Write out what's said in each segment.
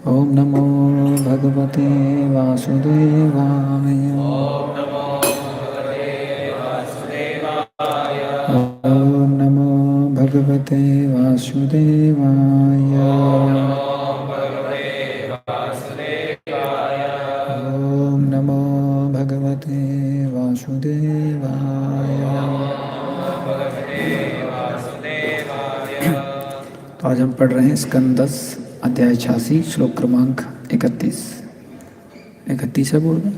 ओम नमो भगवते वासुदेवाय। ओम नमो भगवते वासुदेवाय। ओम नमो भगवते वासुदेवाय। तो आज हम पढ़ रहे हैं स्कंद 10 अध्याय 86 श्लोक क्रमांक 31 है। बोल रहे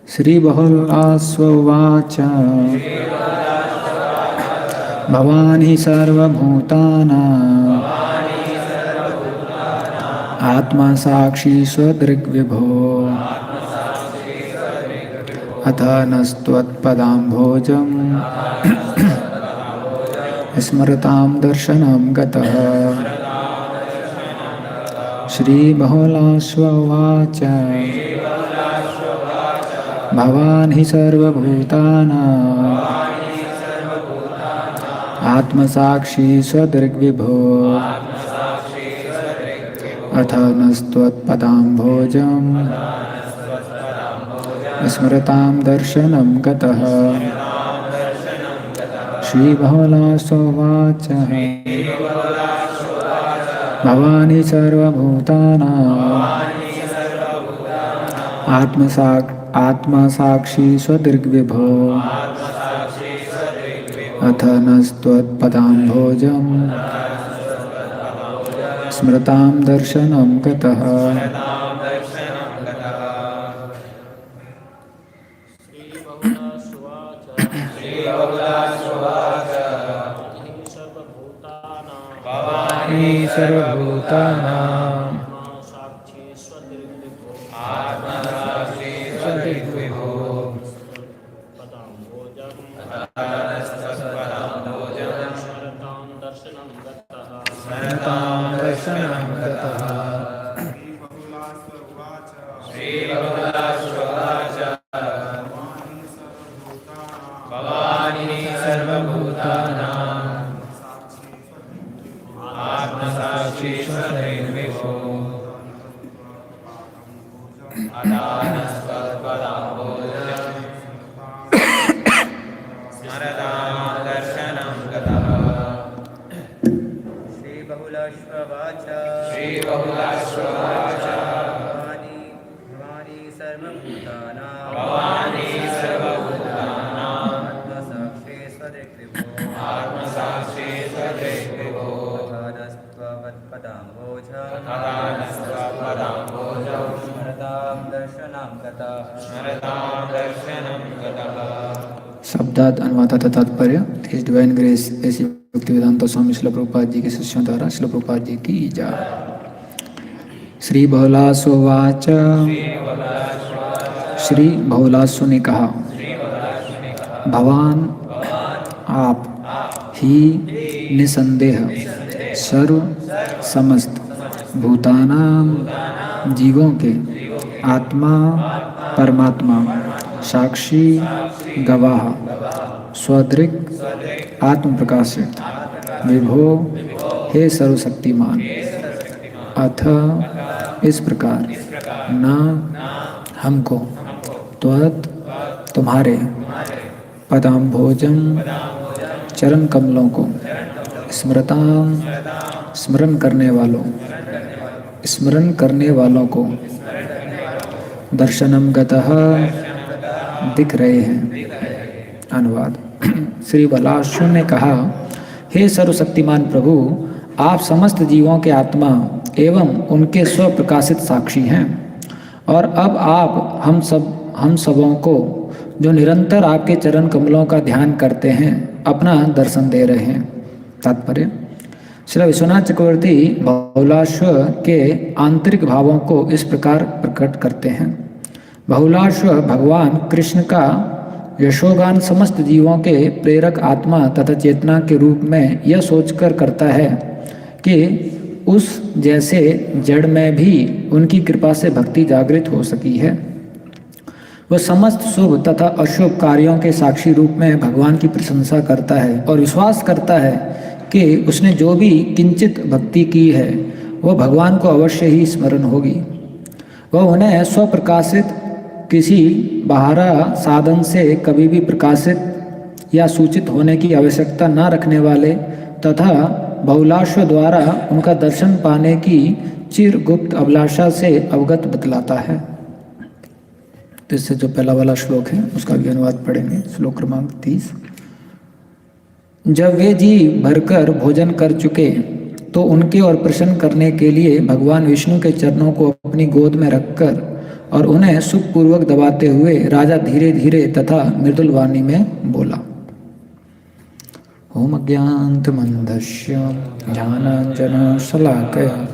श्री बहुलास्वाच भवान् हि सर्वभूतानां आत्मा साक्षी स्वदृग्विभो अथ नस्त्वत्पदाम्भोजम् स्मरतां दर्शनं गतः। श्री बहुलास्वाच भवान् हि सर्वभूतानां आत्मसाक्षी स्वदृग्विभो अथ नस्त्वत्पदाम्भोजम् स्मरतां दर्शनं गतः। श्री बहुलास्वाच भवान् हि सर्वभूतानां आत्मसाक्षी स्वदृग्विभो अथ नस्त्वत्पदाम्भोजम् स्मरतां दर्शनं गतः। सर्वभूतानां स्वदृग्विभो स्मरतां दर्शनं गतः। भवान् हि सर्वभूतानां आत्मसाक्षी स्वदृग्विभो अथ नस्त्वत्पदाम्भोजम् स्मरतां दर्शनं गतः। श्री बहुलास्वाच भवानि सर्वभूतानां आत्मसाक्षी स्वदृग्विभो अथ नस्त्वत्पदाम्भोजम् स्मरतां दर्शनं गतः। शब्दार्थ अनुवाद तथा तात्पर्य। हिज डिवाइन ग्रेस ऐसी भक्तिवेदांत स्वामी श्रील प्रभुपाद जी के शिष्यों द्वारा श्रील प्रभुपाद जी की जय। श्री बहुलास्वाच श्री बहुलास्व ने कहा भवान आप ही निसंदेह सर्व समस्त भूतानां जीवों के आत्मा परमात्मा साक्षी गवाह स्वदृक् आत्म प्रकाशित विभो हे सर्वशक्तिमान अथ इस प्रकार न हमको त्वत् तुम्हारे पदाम्भोजम चरण कमलों को स्मृतां स्मरण करने वालों को दर्शनम गतः दिख रहे हैं। अनुवाद। श्री बहुलास्व ने कहा हे सर्वशक्तिमान प्रभु आप समस्त जीवों के आत्मा एवं उनके स्वप्रकाशित साक्षी हैं और अब आप हम सबों को जो निरंतर आपके चरण कमलों का ध्यान करते हैं अपना दर्शन दे रहे हैं। तात्पर्य। श्री विश्वनाथ चक्रवर्ती बहुलास्व के आंतरिक भावों को इस प्रकार प्रकट करते हैं। बहुलास्व भगवान कृष्ण का यशोगान समस्त जीवों के प्रेरक आत्मा तथा चेतना के रूप में यह सोचकर करता है कि उस जैसे जड़ में भी उनकी कृपा से भक्ति जागृत हो सकी है। वह समस्त शुभ तथा अशुभ कार्यों के साक्षी रूप में भगवान की प्रशंसा करता है और विश्वास करता है कि उसने जो भी किंचित भक्ति की है वो भगवान को अवश्य ही स्मरण होगी। वह उन्हें स्वप्रकाशित किसी बाहरा साधन से कभी भी प्रकाशित या सूचित होने की आवश्यकता न रखने वाले तथा बहुलाश्व द्वारा उनका दर्शन पाने की चिर गुप्त अभिलाषा से अवगत बतलाता है। तो इससे जो पहला वाला श्लोक है उसका भी अनुवाद पढ़ेंगे। श्लोक क्रमांक 30। जब वे जी भरकर भोजन कर चुके तो उनके और प्रसन्न करने के लिए भगवान विष्णु के चरणों को अपनी गोद में रखकर और उन्हें सुखपूर्वक दबाते हुए राजा धीरे धीरे तथा मृदुल वाणी में बोला। ओम अज्ञानतिमिरन्धस्य ज्ञानाञ्जनशलाकया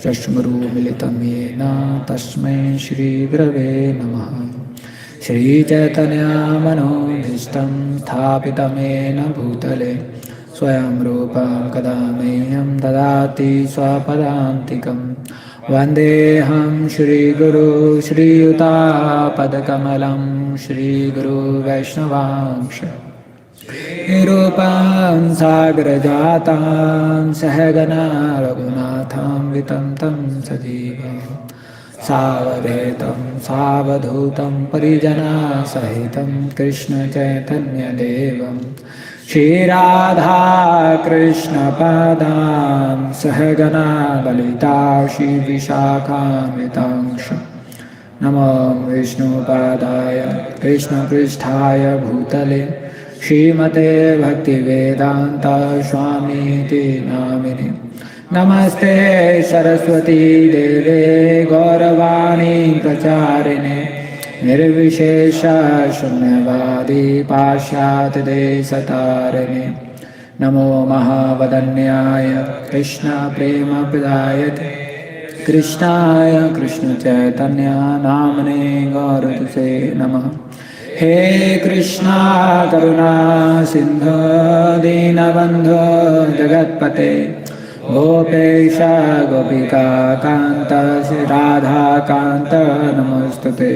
चक्षुरुन्मीलितं येन तस्मै श्रीगुरवे नमः। श्रीचैतन्यमनोभीष्टं स्थापितं येन भूतले स्वयं रूपं कदा मह्यं ददाति स्वपदान्तिकं। वन्देऽहं श्रीगुरु श्रीयुतापदकमलं श्रीगुरुवैष्णवांश रूपं सागरजातं सहगना रघुनाथं वितं तं सजीवं सावधूतं सावधूतं परिजनसहितं कृष्णचैतन्यदेवं श्रीराधा कृष्णपादां सहगना ललिता श्रीविशाखान्वितांश नमो विष्णुपादाय कृष्णपृष्ठाय भूतले श्रीमते भक्तिवेदांत स्वामीति नामिने। नमस्ते सरस्वती देवे गौरवाणी प्रचारिणे निर्विशेष शून्यवादी पाश्चात्य देशतारिणे। नमो महावदन्याय कृष्ण प्रेम प्रदायते कृष्णाय कृष्ण चैतन्य नामने गौरतुसे नमः। हे कृष्णा करुणा सिंधु दीनबंधु जगत्पते गोपेश गोपिका कांत राधा कांत नमोस्तुते।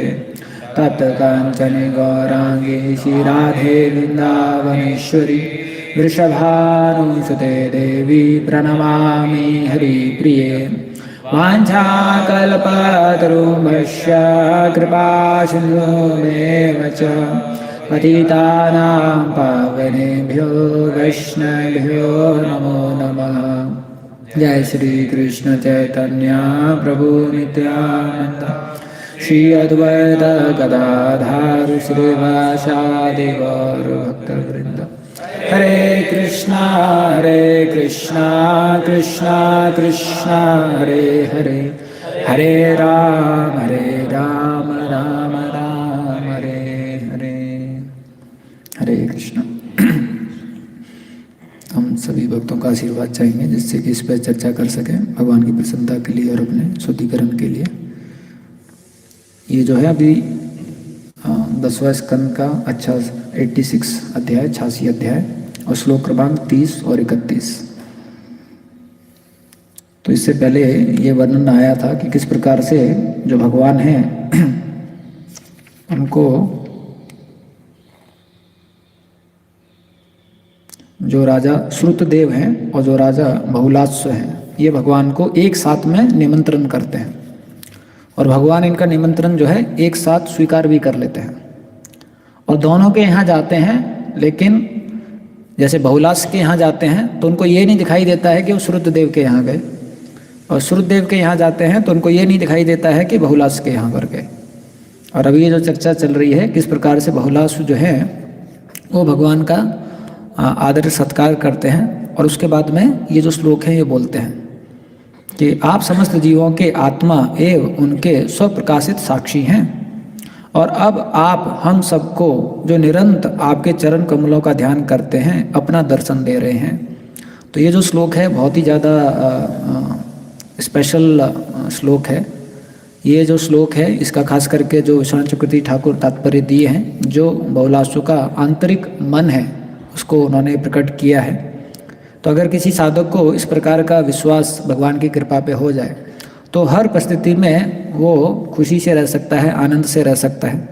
तप्तकांचन गौरांगी श्रीराधे वृंदावनेश्वरी वृषभानुसुते देवी प्रणमामि हरिप्रिये। वाञ्छाकल्पतरुभ्यश्च कृपासिन्धुमेव च पतितानां पावनेभ्यो वैष्णवेभ्यो नमो नमः। जय श्री कृष्ण चैतन्य प्रभु नित्यानंद श्री अद्वैत गदाधर श्रीवासादि गौर भक्तवृंद। हरे कृष्णा कृष्णा कृष्णा हरे हरे हरे राम राम राम हरे हरे। हरे कृष्ण। हम सभी भक्तों का आशीर्वाद चाहेंगे जिससे कि इस पर चर्चा कर सकें भगवान की प्रसन्नता के लिए और अपने शुद्धिकरण के लिए। ये जो है अभी 10वां स्कंद का 86 अध्याय 86 अध्याय और श्लोक क्रमांक 30 और 31। तो इससे पहले ये वर्णन आया था कि किस प्रकार से जो भगवान हैं उनको जो राजा श्रुतदेव हैं और जो राजा बहुलाश्व हैं ये भगवान को एक साथ में निमंत्रण करते हैं और भगवान इनका निमंत्रण जो है एक साथ स्वीकार भी कर लेते हैं और दोनों के यहाँ जाते हैं। लेकिन जैसे बहुलाश्व के यहाँ जाते हैं तो उनको ये नहीं दिखाई देता है कि वो श्रुतदेव के यहाँ गए और श्रुतदेव के यहाँ जाते हैं तो उनको ये नहीं दिखाई देता है कि बहुलाश्व के यहाँ पर गए। और अभी ये जो चर्चा चल रही है किस प्रकार से बहुलाश्व जो है वो भगवान का आदर सत्कार करते हैं। और उसके बाद में ये जो श्लोक है ये बोलते हैं कि आप समस्त जीवों के आत्मा एवं उनके स्वप्रकाशित साक्षी हैं और अब आप हम सबको जो निरंतर आपके चरण कमलों का ध्यान करते हैं अपना दर्शन दे रहे हैं। तो ये जो श्लोक है बहुत ही ज़्यादा स्पेशल श्लोक है। ये जो श्लोक है इसका खास करके जो विश्वनाथ चक्रवर्ती ठाकुर तात्पर्य दिए हैं, जो बहुलाश्व का आंतरिक मन है उसको उन्होंने प्रकट किया है। तो अगर किसी साधक को इस प्रकार का विश्वास भगवान की कृपा पे हो जाए तो हर परिस्थिति में वो खुशी से रह सकता है, आनंद से रह सकता है।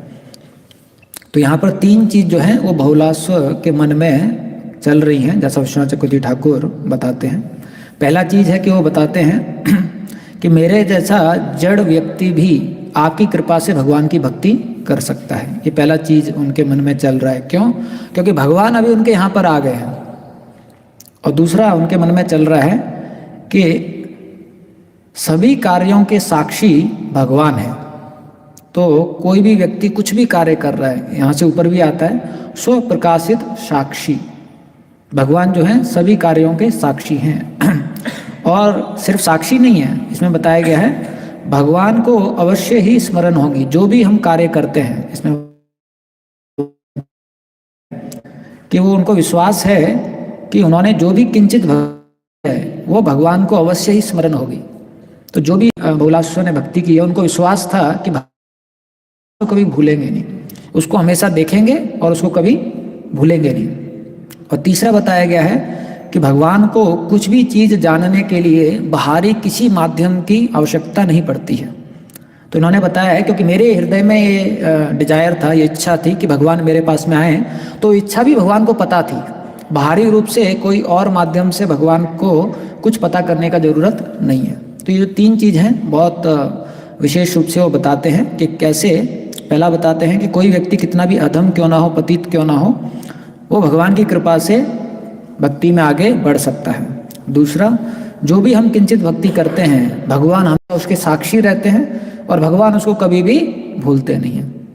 तो यहाँ पर 3 चीज़ जो हैं वो बहुलाश्व के मन में चल रही हैं, जैसा विश्वनाथ चक्रवर्ती ठाकुर बताते हैं। पहला चीज़ है कि वो बताते हैं कि मेरे जैसा जड़ व्यक्ति भी आपकी कृपा से भगवान की भक्ति कर सकता है। ये पहला चीज़ उनके मन में चल रहा है। क्यों? क्योंकि भगवान अभी उनके यहाँ पर आ गए हैं। और दूसरा उनके मन में चल रहा है कि सभी कार्यों के साक्षी भगवान है। तो कोई भी व्यक्ति कुछ भी कार्य कर रहा है, यहाँ से ऊपर भी आता है स्व प्रकाशित साक्षी। भगवान जो है सभी कार्यों के साक्षी हैं। और सिर्फ साक्षी नहीं है, इसमें बताया गया है भगवान को अवश्य ही स्मरण होगी जो भी हम कार्य करते हैं। इसमें कि वो उनको विश्वास है कि उन्होंने जो भी किंचित भक्ति है वो भगवान को अवश्य ही स्मरण होगी। तो जो भी बहुलाश्वर ने भक्ति की है उनको विश्वास था कि भगवान को कभी भूलेंगे नहीं, उसको हमेशा देखेंगे और उसको कभी भूलेंगे नहीं। और तीसरा बताया गया है कि भगवान को कुछ भी चीज़ जानने के लिए बाहरी किसी माध्यम की आवश्यकता नहीं पड़ती है। तो इन्होंने बताया है क्योंकि मेरे हृदय में ये डिजायर था, ये इच्छा थी कि भगवान मेरे पास में आए, तो इच्छा भी भगवान को पता थी। बाहरी रूप से कोई और माध्यम से भगवान को कुछ पता करने का ज़रूरत नहीं है। तो ये जो तीन चीज़ हैं बहुत विशेष रूप से वो बताते हैं कि कैसे। पहला बताते हैं कि कोई व्यक्ति कितना भी अधम क्यों ना हो, पतित क्यों ना हो, वो भगवान की कृपा से भक्ति में आगे बढ़ सकता है। दूसरा, जो भी हम किंचित भक्ति करते हैं भगवान हमें उसके साक्षी रहते हैं और भगवान उसको कभी भी भूलते नहीं हैं।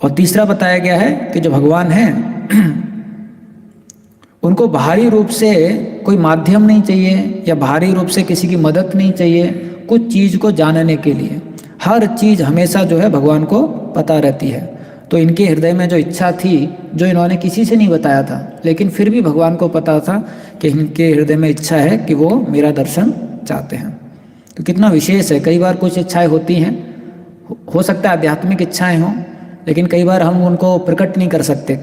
और तीसरा बताया गया है कि जो भगवान हैं उनको बाहरी रूप से कोई माध्यम नहीं चाहिए या बाहरी रूप से किसी की मदद नहीं चाहिए कुछ चीज़ को जानने के लिए। हर चीज़ हमेशा जो है भगवान को पता रहती है। तो इनके हृदय में जो इच्छा थी, जो इन्होंने किसी से नहीं बताया था, लेकिन फिर भी भगवान को पता था कि इनके हृदय में इच्छा है कि वो मेरा दर्शन चाहते हैं। तो कितना विशेष है। कई बार कुछ इच्छाएं होती हैं, हो सकता है आध्यात्मिक इच्छाएं हों, लेकिन कई बार हम उनको प्रकट नहीं कर सकते,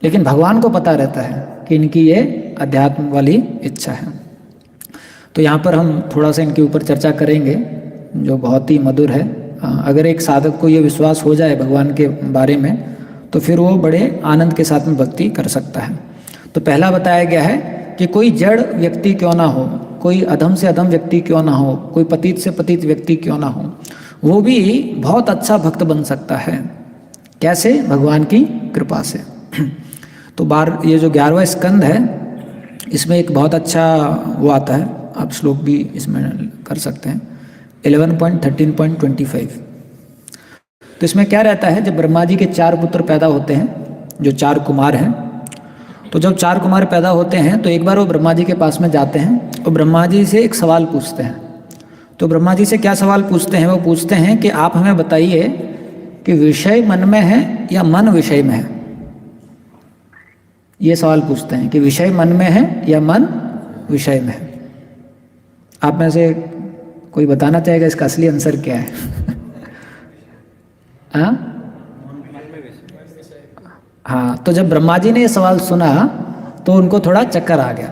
लेकिन भगवान को पता रहता है कि इनकी ये अध्यात्म वाली इच्छा है। तो यहाँ पर हम थोड़ा सा इनके ऊपर चर्चा करेंगे जो बहुत ही मधुर है। अगर एक साधक को ये विश्वास हो जाए भगवान के बारे में तो फिर वो बड़े आनंद के साथ में भक्ति कर सकता है। तो पहला बताया गया है कि कोई जड़ व्यक्ति क्यों ना हो, कोई अधम से अधम व्यक्ति क्यों ना हो, कोई पतित से पतित व्यक्ति क्यों ना हो, वो भी बहुत अच्छा भक्त बन सकता है। कैसे? भगवान की कृपा से। तो ये जो 11वां स्कंद है इसमें एक बहुत अच्छा वो आता है, आप श्लोक भी इसमें कर सकते हैं 11.13.25। तो इसमें क्या रहता है, जब ब्रह्मा जी के 4 पुत्र पैदा होते हैं, जो 4 कुमार हैं, तो जब 4 कुमार पैदा होते हैं तो एक बार वो ब्रह्मा जी के पास में जाते हैं और ब्रह्मा जी से एक सवाल पूछते हैं। तो ब्रह्मा जी से क्या सवाल पूछते हैं? वो पूछते हैं कि आप हमें बताइए कि विषय मन में है या मन विषय में है। ये सवाल पूछते हैं कि विषय मन में है या मन विषय में है। आप में से कोई बताना चाहेगा इसका असली आंसर क्या है? हाँ, तो जब ब्रह्मा जी ने ये सवाल सुना तो उनको थोड़ा चक्कर आ गया।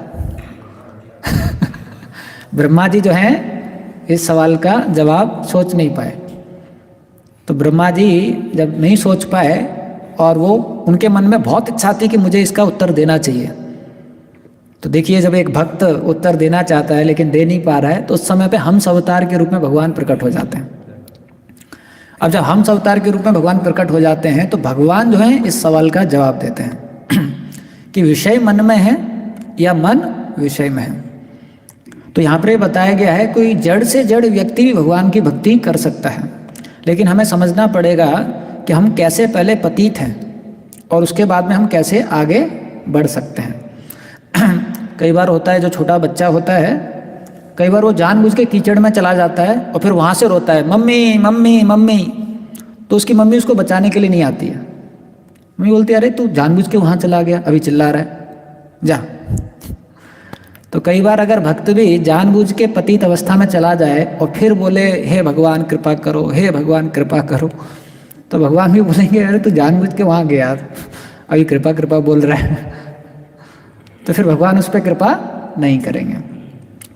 ब्रह्मा जी जो हैं इस सवाल का जवाब सोच नहीं पाए। तो ब्रह्मा जी जब नहीं सोच पाए और वो उनके मन में बहुत इच्छा थी कि मुझे इसका उत्तर देना चाहिए। तो देखिए, जब एक भक्त उत्तर देना चाहता है लेकिन दे नहीं पा रहा है तो उस समय पे हंस अवतार के रूप में भगवान प्रकट हो जाते हैं। अब जब हंस अवतार के रूप में भगवान प्रकट हो जाते हैं तो भगवान जो है इस सवाल का जवाब देते हैं कि विषय मन में है या मन विषय में है। तो यहाँ पर बताया गया है कोई जड़ से जड़ व्यक्ति भी भगवान की भक्ति कर सकता है, लेकिन हमें समझना पड़ेगा कि हम कैसे पहले पतित हैं और उसके बाद में हम कैसे आगे बढ़ सकते हैं। कई बार होता है, जो छोटा बच्चा होता है, कई बार वो जानबूझ के कीचड़ में चला जाता है और फिर वहाँ से रोता है, मम्मी मम्मी मम्मी। तो उसकी मम्मी उसको बचाने के लिए नहीं आती है। मम्मी बोलती है, अरे तू जानबूझ के वहाँ चला गया, अभी चिल्ला रहा है, जा। तो कई बार अगर भक्त भी जानबूझ के पतित अवस्था में चला जाए और फिर बोले हे भगवान कृपा करो, हे भगवान कृपा करो, तो भगवान भी बोलेंगे अरे तू जानबूझ के वहाँ गया, अभी कृपा कृपा बोल रहा है। तो फिर भगवान उस पर कृपा नहीं करेंगे।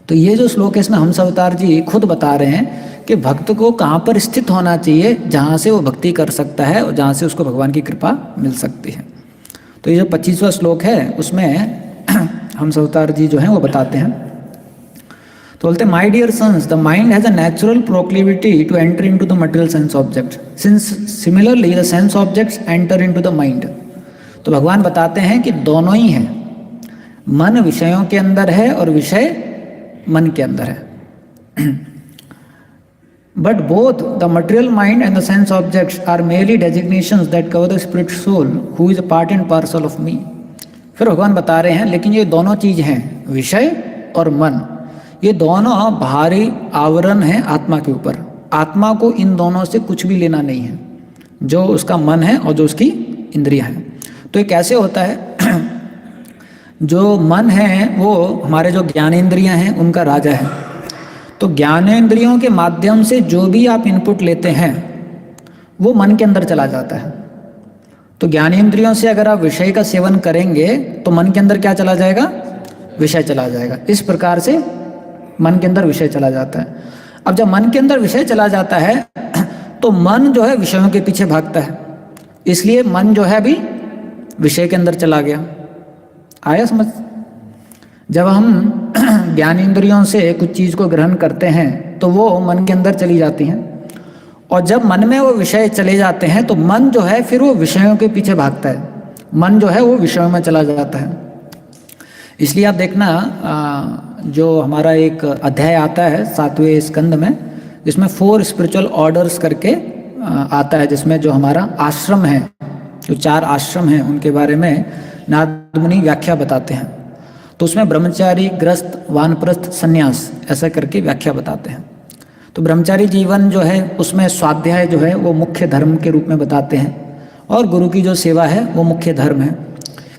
तो ये जो श्लोक है इसमें हंस अवतार जी खुद बता रहे हैं कि भक्त को कहाँ पर स्थित होना चाहिए जहाँ से वो भक्ति कर सकता है और जहाँ से उसको भगवान की कृपा मिल सकती है। तो ये जो 25वां श्लोक है उसमें हंस अवतार जी जो हैं वो बताते हैं। तो बोलते my dear sons, the mind has a natural proclivity to enter into the material sense object, since similarly the sense objects enter into the mind. तो भगवान बताते हैं कि दोनों ही हैं, मन विषयों के अंदर है और विषय मन के अंदर है। But both the material mind and the sense objects are merely designations that cover the spirit soul who is a part and parcel of me. फिर भगवान बता रहे हैं लेकिन ये दोनों चीज हैं, विषय और मन, ये दोनों बाहरी आवरण हैं आत्मा के ऊपर। आत्मा को इन दोनों से कुछ भी लेना नहीं है, जो उसका मन है और जो उसकी इंद्रियां हैं। तो ये कैसे होता है? जो मन है वो हमारे जो ज्ञानेंद्रियां हैं उनका राजा है। तो ज्ञानेंद्रियों के माध्यम से जो भी आप इनपुट लेते हैं वो मन के अंदर चला जाता है। तो ज्ञानेंद्रियों से अगर आप विषय का सेवन करेंगे तो मन के अंदर क्या चला जाएगा? विषय चला जाएगा। इस प्रकार से मन के अंदर विषय चला जाता है। अब जब मन के अंदर विषय चला जाता है तो मन जो है विषयों के पीछे भागता है, इसलिए मन जो है अभी विषय के अंदर चला गया। आया समझ? जब हम ज्ञानेंद्रियों से कुछ चीज़ को ग्रहण करते हैं तो वो मन के अंदर चली जाती हैं, और जब मन में वो विषय चले जाते हैं तो मन जो है फिर वो विषयों के पीछे भागता है, मन जो है वो विषयों में चला जाता है। इसलिए आप देखना जो हमारा एक अध्याय आता है 7वें स्कंद में, जिसमें 4 स्पिरिचुअल ऑर्डर्स करके आता है, जिसमें जो हमारा आश्रम है, जो 4 आश्रम हैं उनके बारे में नारद मुनि व्याख्या बताते हैं। तो उसमें ब्रह्मचारी, ग्रस्त, वानप्रस्थ, संन्यास ऐसा करके व्याख्या बताते हैं। तो ब्रह्मचारी जीवन जो है उसमें स्वाध्याय जो है वो मुख्य धर्म के रूप में बताते हैं, और गुरु की जो सेवा है वो मुख्य धर्म है।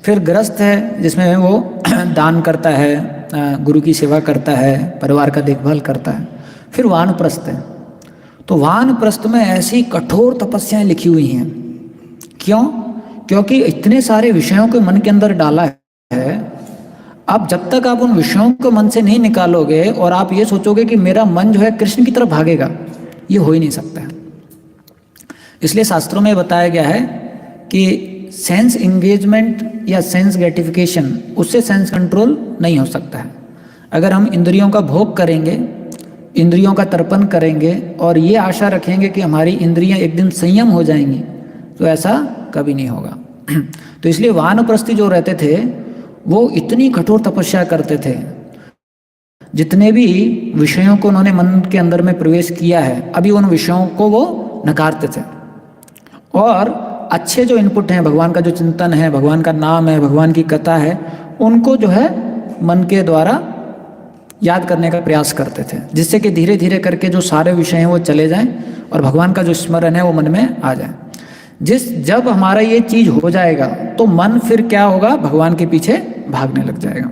फिर ग्रस्त है जिसमें वो दान करता है, गुरु की सेवा करता है, परिवार का देखभाल करता है। फिर वानप्रस्थ है। तो वानप्रस्थ में ऐसी कठोर तपस्याएं लिखी हुई हैं। क्यों? क्योंकि इतने सारे विषयों को मन के अंदर डाला है। अब जब तक आप उन विषयों को मन से नहीं निकालोगे और आप ये सोचोगे कि मेरा मन जो है कृष्ण की तरफ भागेगा, ये हो ही नहीं सकता है। इसलिए शास्त्रों में बताया गया है कि सेंस इंगेजमेंट या सेंस ग्रेटिफिकेशन, उससे सेंस कंट्रोल नहीं हो सकता है। अगर हम इंद्रियों का भोग करेंगे, इंद्रियों का तर्पण करेंगे और ये आशा रखेंगे कि हमारी इंद्रियां एक दिन संयम हो जाएंगी, तो ऐसा कभी नहीं होगा। तो इसलिए वानप्रस्थी जो रहते थे वो इतनी कठोर तपस्या करते थे। जितने भी विषयों को उन्होंने मन के अंदर में प्रवेश किया है, अभी उन विषयों को वो नकारते थे, और अच्छे जो इनपुट हैं, भगवान का जो चिंतन है, भगवान का नाम है, भगवान की कथा है, उनको जो है मन के द्वारा याद करने का प्रयास करते थे, जिससे कि धीरे धीरे करके जो सारे विषय हैं वो चले जाएं और भगवान का जो स्मरण है वो मन में आ जाए। जब हमारा ये चीज हो जाएगा तो मन फिर क्या होगा? भगवान के पीछे भागने लग जाएगा।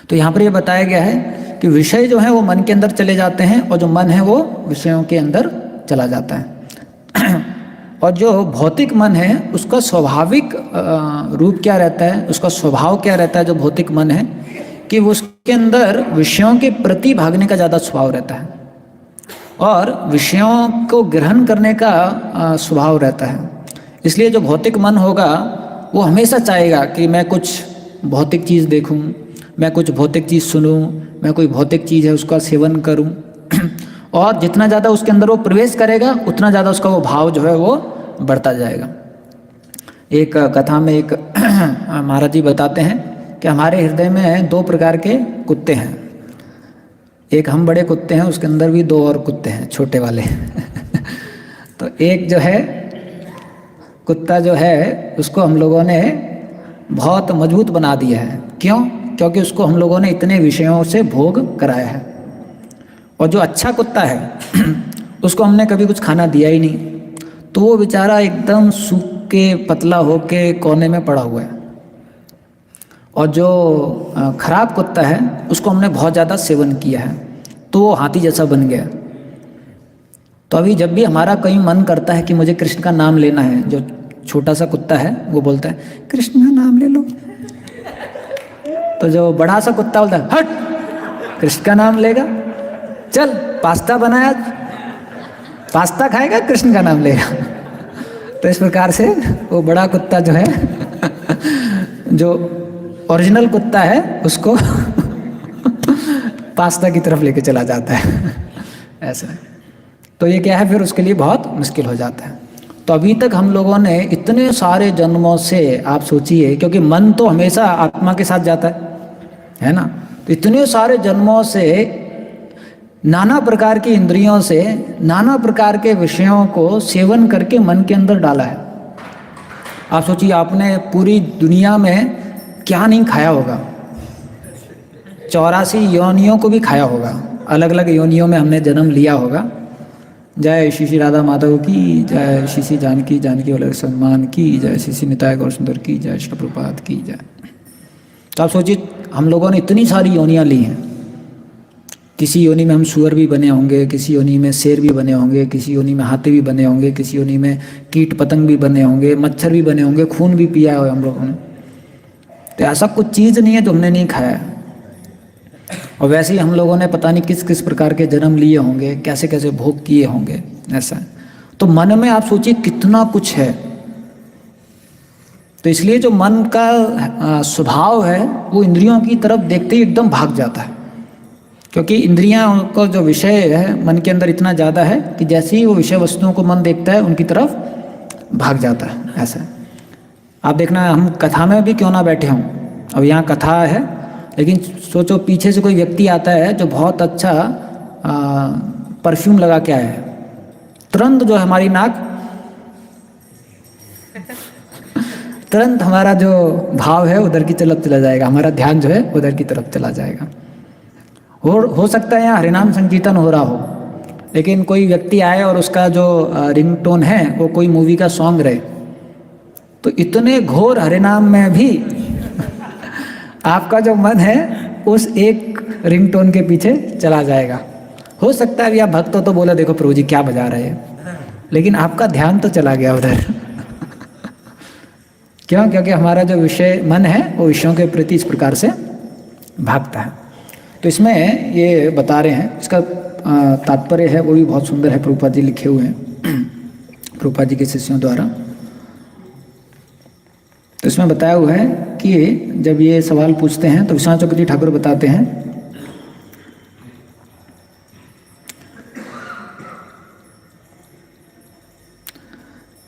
तो यहाँ पर ये बताया गया है कि विषय जो है वो मन के अंदर चले जाते हैं और जो मन है वो विषयों के अंदर चला जाता है। और जो भौतिक मन है उसका स्वाभाविक रूप क्या रहता है, उसका स्वभाव क्या रहता है? जो भौतिक मन है कि उसके अंदर विषयों के प्रति भागने का ज़्यादा स्वभाव रहता है और विषयों को ग्रहण करने का स्वभाव रहता है। इसलिए जो भौतिक मन होगा वो हमेशा चाहेगा कि मैं कुछ भौतिक चीज़ देखूं, मैं कुछ भौतिक चीज़ सुनूं, मैं कोई भौतिक चीज़ है उसका सेवन करूं। और जितना ज़्यादा उसके अंदर वो प्रवेश करेगा उतना ज़्यादा उसका वो भाव जो है वो बढ़ता जाएगा। एक कथा में एक महाराज जी बताते हैं कि हमारे हृदय में 2 प्रकार के कुत्ते हैं। एक हम बड़े कुत्ते हैं, उसके अंदर भी 2 और कुत्ते हैं छोटे वाले। तो एक जो है कुत्ता जो है उसको हम लोगों ने बहुत मजबूत बना दिया है। क्यों? क्योंकि उसको हम लोगों ने इतने विषयों से भोग कराया है। और जो अच्छा कुत्ता है उसको हमने कभी कुछ खाना दिया ही नहीं, तो वो बेचारा एकदम सूख के पतला होके कोने में पड़ा हुआ है। और जो खराब कुत्ता है उसको हमने बहुत ज़्यादा सेवन किया है, तो वो हाथी जैसा बन गया। तो अभी जब भी हमारा कहीं मन करता है कि मुझे कृष्ण का नाम लेना है, जो छोटा सा कुत्ता है वो बोलता है कृष्ण का नाम ले लो। तो जो बड़ा सा कुत्ता बोलता है हट, कृष्ण का नाम लेगा, चल पास्ता बनाया, पास्ता खाएगा, कृष्ण का नाम लेगा। तो इस प्रकार से वो बड़ा कुत्ता जो है जो ओरिजिनल कुत्ता है उसको पास्ता की तरफ लेके चला जाता है ऐसा। तो ये क्या है, फिर उसके लिए बहुत मुश्किल हो जाता है। तो अभी तक हम लोगों ने इतने सारे जन्मों से, आप सोचिए, क्योंकि मन तो हमेशा आत्मा के साथ जाता है ना, तो इतने सारे जन्मों से नाना प्रकार की इंद्रियों से नाना प्रकार के विषयों को सेवन करके मन के अंदर डाला है। आप सोचिए, आपने पूरी दुनिया में क्या नहीं खाया होगा, 84 योनियों को भी खाया होगा, अलग अलग योनियों में हमने जन्म लिया होगा। जय श्री श्री राधा माधव की जय, श्री श्री जानकी जानकी वल्लभ सम्मान की जय, श्री श्री निताय गौर सुंदर की जय, श्री प्रभुपाद की जय। तो आप सोचिए, हम लोगों ने इतनी सारी योनियाँ ली हैं। किसी योनि में हम सुअर भी बने होंगे, किसी योनि में शेर भी बने होंगे, किसी योनि में हाथी भी बने होंगे, किसी योनि में कीट पतंग भी बने होंगे, मच्छर भी बने होंगे, खून भी पिया है हम लोगों ने। तो ऐसा कुछ चीज़ नहीं है जो हमने नहीं खाया है। और वैसे ही हम लोगों ने पता नहीं किस किस प्रकार के जन्म लिए होंगे, कैसे कैसे भोग किए होंगे, ऐसा। तो मन में आप सोचिए कितना कुछ है। तो इसलिए जो मन का स्वभाव है वो इंद्रियों की तरफ देखते ही एकदम भाग जाता है, क्योंकि इंद्रियां को जो विषय है मन के अंदर इतना ज़्यादा है कि जैसे ही वो विषय वस्तुओं को मन देखता है उनकी तरफ भाग जाता है, ऐसा। आप देखना, हम कथा में भी क्यों ना बैठे हों, अब यहाँ कथा है, लेकिन सोचो पीछे से कोई व्यक्ति आता है जो बहुत अच्छा परफ्यूम लगा के आया है, तुरंत जो हमारी नाक, तुरंत हमारा जो भाव है उधर की तरफ चला जाएगा, हमारा ध्यान जो है उधर की तरफ चला जाएगा। हो सकता है यहाँ हरिनाम संकीर्तन हो रहा हो, लेकिन कोई व्यक्ति आए और उसका जो रिंगटोन है वो कोई मूवी का सॉन्ग रहे, तो इतने घोर हरिनाम में भी आपका जो मन है उस एक रिंगटोन के पीछे चला जाएगा। हो सकता है अभी आप भक्त हो तो बोला देखो प्रभु जी क्या बजा रहे हैं, लेकिन आपका ध्यान तो चला गया उधर क्यों? क्योंकि हमारा जो विषय मन है वो विषयों के प्रति इस प्रकार से भागता है। तो इसमें ये बता रहे हैं, इसका तात्पर्य है वो भी बहुत सुंदर है, प्रभुपाद जी लिखे हुए हैं प्रभुपाद जी के शिष्यों द्वारा। तो इसमें बताया हुआ है कि जब ये सवाल पूछते हैं तो विश्वनाथ चक्रवर्ती ठाकुर बताते हैं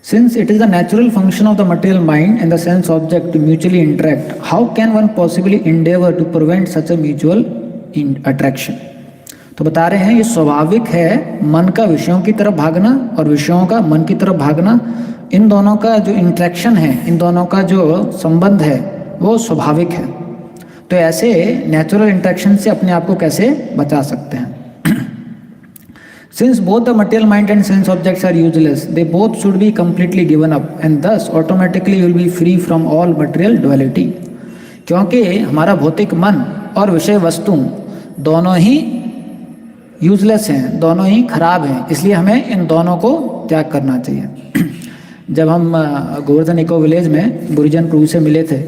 Since it is the natural function of the material mind and the sense object to mutually interact, how can one possibly endeavor to prevent such a mutual attraction? तो बता रहे हैं ये स्वाभाविक है मन का विषयों की तरफ भागना और विषयों का मन की तरफ भागना, इन दोनों का जो इंट्रैक्शन है, इन दोनों का जो संबंध है वो स्वाभाविक है। तो ऐसे नेचुरल इंट्रैक्शन से अपने आप को कैसे बचा सकते हैं? Since both the material mind and sense objects are useless, they both should be completely given up, and thus automatically you will be free from all material duality. क्योंकि हमारा भौतिक मन और विषय वस्तु दोनों ही यूजलेस हैं, दोनों ही खराब हैं, इसलिए हमें इन दोनों को त्याग करना चाहिए। जब हम गोवर्धन इको विलेज में बुरीजन प्रभु से मिले थे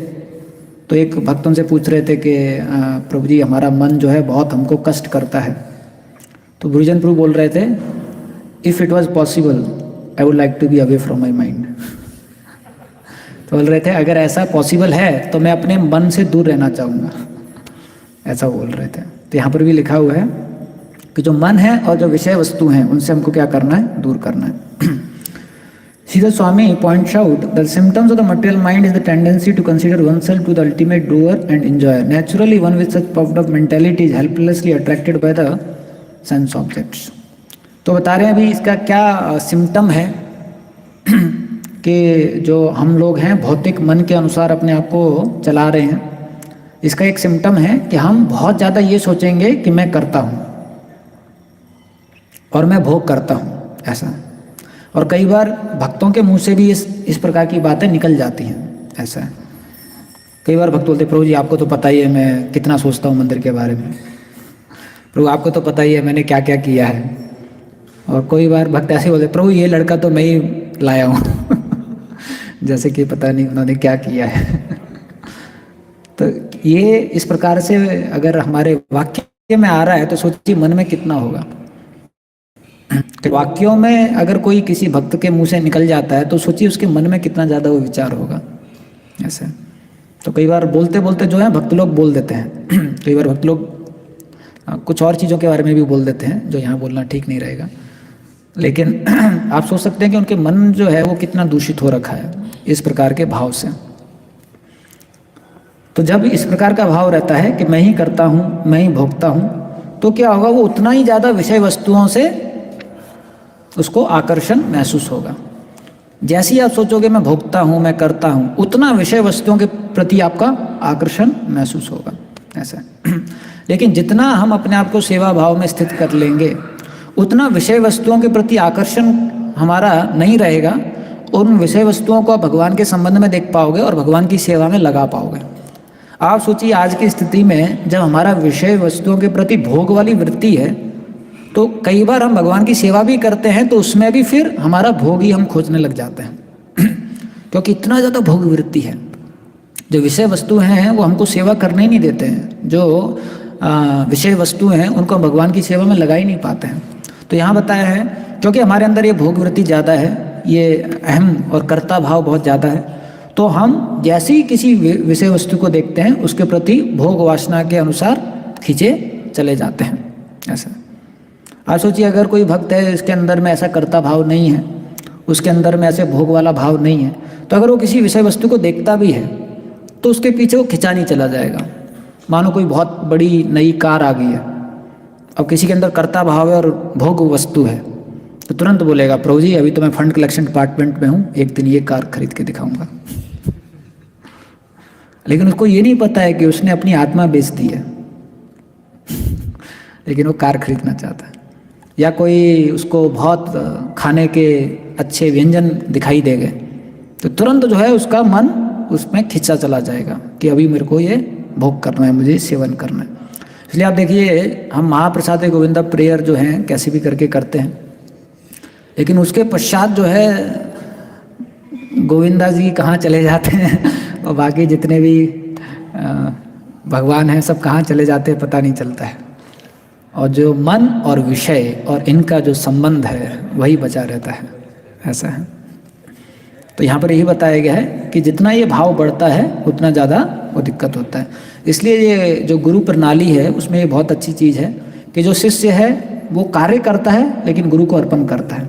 तो एक भक्त उनसे पूछ रहे थे कि प्रभु जी हमारा मन जो है बहुत हमको कष्ट करता है। तो बुरीजन प्रभु बोल रहे थे, if it was possible I would like to be away from my mind. तो बोल रहे थे अगर ऐसा पॉसिबल है तो मैं अपने मन से दूर रहना चाहूँगा, ऐसा बोल रहे थे। तो यहाँ पर भी लिखा हुआ है कि जो मन है और जो विषय वस्तु हैं उनसे हमको क्या करना है, दूर करना है। Sridhar Swami points out the symptoms of the material mind is the tendency to consider oneself to the ultimate doer and enjoyer. Naturally, one with such puffed up mentality is helplessly attracted by the sense objects. तो बता रहे हैं अभी इसका क्या symptom है कि जो हम लोग हैं भौतिक मन के अनुसार अपने आप को चला रहे हैं। इसका एक सिम्टम है कि हम बहुत ज़्यादा ये सोचेंगे कि मैं करता हूँ और मैं भोग करता हूँ, ऐसा। और कई बार भक्तों के मुंह से भी इस प्रकार की बातें निकल जाती हैं, ऐसा है। कई बार भक्त बोलते प्रभु जी आपको तो पता ही है मैं कितना सोचता हूँ मंदिर के बारे में, प्रभु आपको तो पता ही है मैंने क्या क्या किया है। और कोई बार भक्त ऐसे बोलते प्रभु ये लड़का तो मैं ही लाया हूँ जैसे कि पता नहीं उन्होंने क्या किया है तो ये इस प्रकार से अगर हमारे वाक्य में आ रहा है तो सोचिए मन में कितना होगा। वाक्यों में अगर कोई किसी भक्त के मुंह से निकल जाता है तो सोचिए उसके मन में कितना ज़्यादा वो विचार होगा, ऐसे। तो कई बार बोलते बोलते जो है भक्त लोग बोल देते हैं कई बार भक्त लोग कुछ और चीज़ों के बारे में भी बोल देते हैं जो यहाँ बोलना ठीक नहीं रहेगा, लेकिन आप सोच सकते हैं कि उनके मन जो है वो कितना दूषित हो रखा है इस प्रकार के भाव से। तो जब इस प्रकार का भाव रहता है कि मैं ही करता हूँ, मैं ही भोगता हूँ, तो क्या होगा, वो उतना ही ज़्यादा विषय वस्तुओं से उसको आकर्षण महसूस होगा। जैसे ही आप सोचोगे मैं भोगता हूँ, मैं करता हूँ, उतना विषय वस्तुओं के प्रति आपका आकर्षण महसूस होगा, ऐसा। लेकिन जितना हम अपने आप को सेवा भाव में स्थित कर लेंगे, उतना विषय वस्तुओं के प्रति आकर्षण हमारा नहीं रहेगा, और उन विषय वस्तुओं को आप भगवान के संबंध में देख पाओगे और भगवान की सेवा में लगा पाओगे। आप सोचिए आज की स्थिति में जब हमारा विषय वस्तुओं के प्रति भोग वाली वृत्ति है, तो कई बार हम भगवान की सेवा भी करते हैं तो उसमें भी फिर हमारा भोग ही हम खोजने लग जाते हैं क्योंकि इतना ज़्यादा भोग वृत्ति है। जो विषय वस्तु हैं वो हमको सेवा करने ही नहीं देते हैं, जो विषय वस्तु हैं उनको हम भगवान की सेवा में लगा ही नहीं पाते हैं। तो यहाँ बताया है क्योंकि हमारे अंदर ये भोग वृत्ति ज़्यादा है, ये अहम और कर्ता भाव बहुत ज़्यादा है, तो हम जैसे ही किसी विषय वस्तु को देखते हैं उसके प्रति भोग वासना के अनुसार खींचे चले जाते हैं, ऐसा। आप सोचिए अगर कोई भक्त है इसके अंदर में ऐसा कर्ता भाव नहीं है, उसके अंदर में ऐसे भोग वाला भाव नहीं है, तो अगर वो किसी विषय वस्तु को देखता भी है तो उसके पीछे वो खिंचा नहीं चला जाएगा। मानो कोई बहुत बड़ी नई कार आ गई है, अब किसी के अंदर कर्ता भाव है और भोग वस्तु है, तो तुरंत बोलेगा प्रभु जी अभी तो मैं फंड कलेक्शन डिपार्टमेंट में हूँ, एक दिन ये कार खरीद के दिखाऊंगा। लेकिन उसको ये नहीं पता है कि उसने अपनी आत्मा बेच दी है लेकिन वो कार खरीदना चाहता है। या कोई उसको बहुत खाने के अच्छे व्यंजन दिखाई दे गए तो तुरंत जो है उसका मन उसमें खिंचा चला जाएगा कि अभी मेरे को ये भोग करना है, मुझे सेवन करना है। इसलिए आप देखिए हम महाप्रसाद गोविंदा प्रेयर जो हैं कैसे भी करके करते हैं, लेकिन उसके पश्चात जो है गोविंदा जी कहाँ चले जाते हैं और बाकी जितने भी भगवान हैं सब कहाँ चले जाते हैं पता नहीं चलता है, और जो मन और विषय और इनका जो संबंध है वही बचा रहता है, ऐसा है। तो यहाँ पर यही बताया गया है कि जितना ये भाव बढ़ता है उतना ज़्यादा वो दिक्कत होता है। इसलिए ये जो गुरु प्रणाली है उसमें ये बहुत अच्छी चीज़ है कि जो शिष्य है वो कार्य करता है लेकिन गुरु को अर्पण करता है।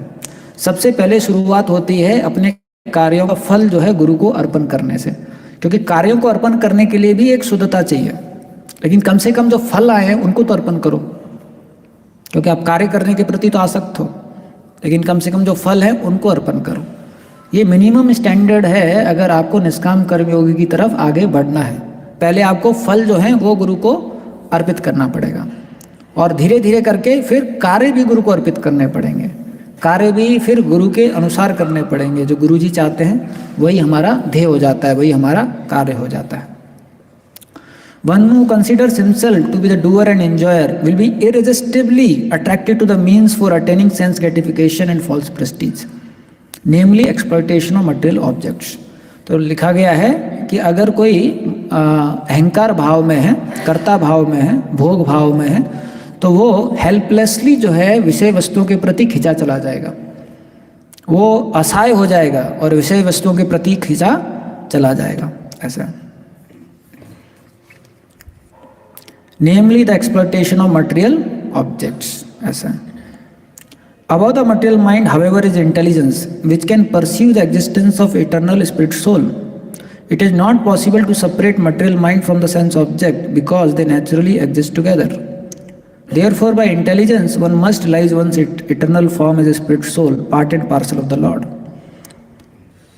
सबसे पहले शुरुआत होती है अपने कार्यों का फल जो है गुरु को अर्पण करने से, क्योंकि कार्यों को अर्पण करने के लिए भी एक शुद्धता चाहिए, लेकिन कम से कम जो फल आए हैं उनको तो अर्पण करो, क्योंकि आप कार्य करने के प्रति तो आसक्त हो, लेकिन कम से कम जो फल है उनको अर्पण करो। ये मिनिमम स्टैंडर्ड है अगर आपको निष्काम कर्मयोगी की तरफ आगे बढ़ना है। पहले आपको फल जो है वो गुरु को अर्पित करना पड़ेगा, और धीरे धीरे करके फिर कार्य भी गुरु को अर्पित करने पड़ेंगे, कार्य भी फिर गुरु के अनुसार करने पड़ेंगे। जो गुरु जी चाहते हैं वही हमारा ध्येय हो जाता है, वही हमारा कार्य हो जाता है। One who considers himself to be the doer and enjoyer will be irresistibly attracted to the means for attaining sense gratification and false prestige, namely exploitation of material objects. तो लिखा गया है कि अगर कोई अहंकार भाव में है, कर्ता भाव में है, भोग भाव में है, तो वो हेल्पलेसली जो है विषय वस्तुओं के प्रति खिंचा चला जाएगा, वो असहाय हो जाएगा और विषय वस्तुओं के प्रति खिंचा चला जाएगा, ऐसा। Namely the exploitation of material objects, ऐसा। Above the material mind, however, is intelligence, which can perceive the existence of eternal spirit soul. It is not possible to separate material mind from the sense object because they naturally exist together. Therefore, by intelligence, one must realize one's eternal form as a spirit soul, part and parcel of the Lord.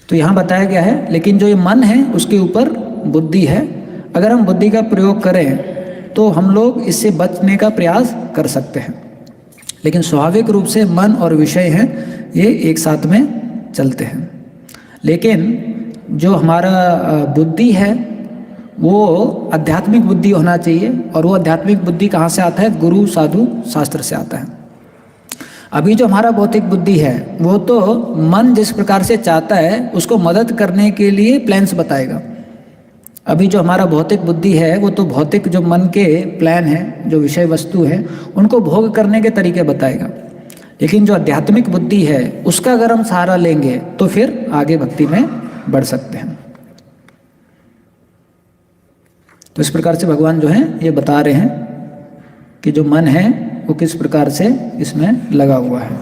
तो यहाँ बताया गया है, लेकिन जो ये मन है उसके ऊपर बुद्धि है। अगर हम बुद्धि का प्रयोग करें तो हम लोग इससे बचने का प्रयास कर सकते हैं, लेकिन स्वाभाविक रूप से मन और विषय हैं ये एक साथ में चलते हैं। लेकिन जो हमारा बुद्धि है वो आध्यात्मिक बुद्धि होना चाहिए, और वो आध्यात्मिक बुद्धि कहाँ से आता है? गुरु, साधु, शास्त्र से आता है। अभी जो हमारा भौतिक बुद्धि है वो तो मन जिस प्रकार से चाहता है उसको मदद करने के लिए प्लान्स बताएगा। अभी जो हमारा भौतिक बुद्धि है वो तो भौतिक जो मन के प्लान है, जो विषय वस्तु है, उनको भोग करने के तरीके बताएगा। लेकिन जो आध्यात्मिक बुद्धि है उसका अगर हम सहारा लेंगे तो फिर आगे भक्ति में बढ़ सकते हैं। तो इस प्रकार से भगवान जो है ये बता रहे हैं कि जो मन है वो किस प्रकार से इसमें लगा हुआ है।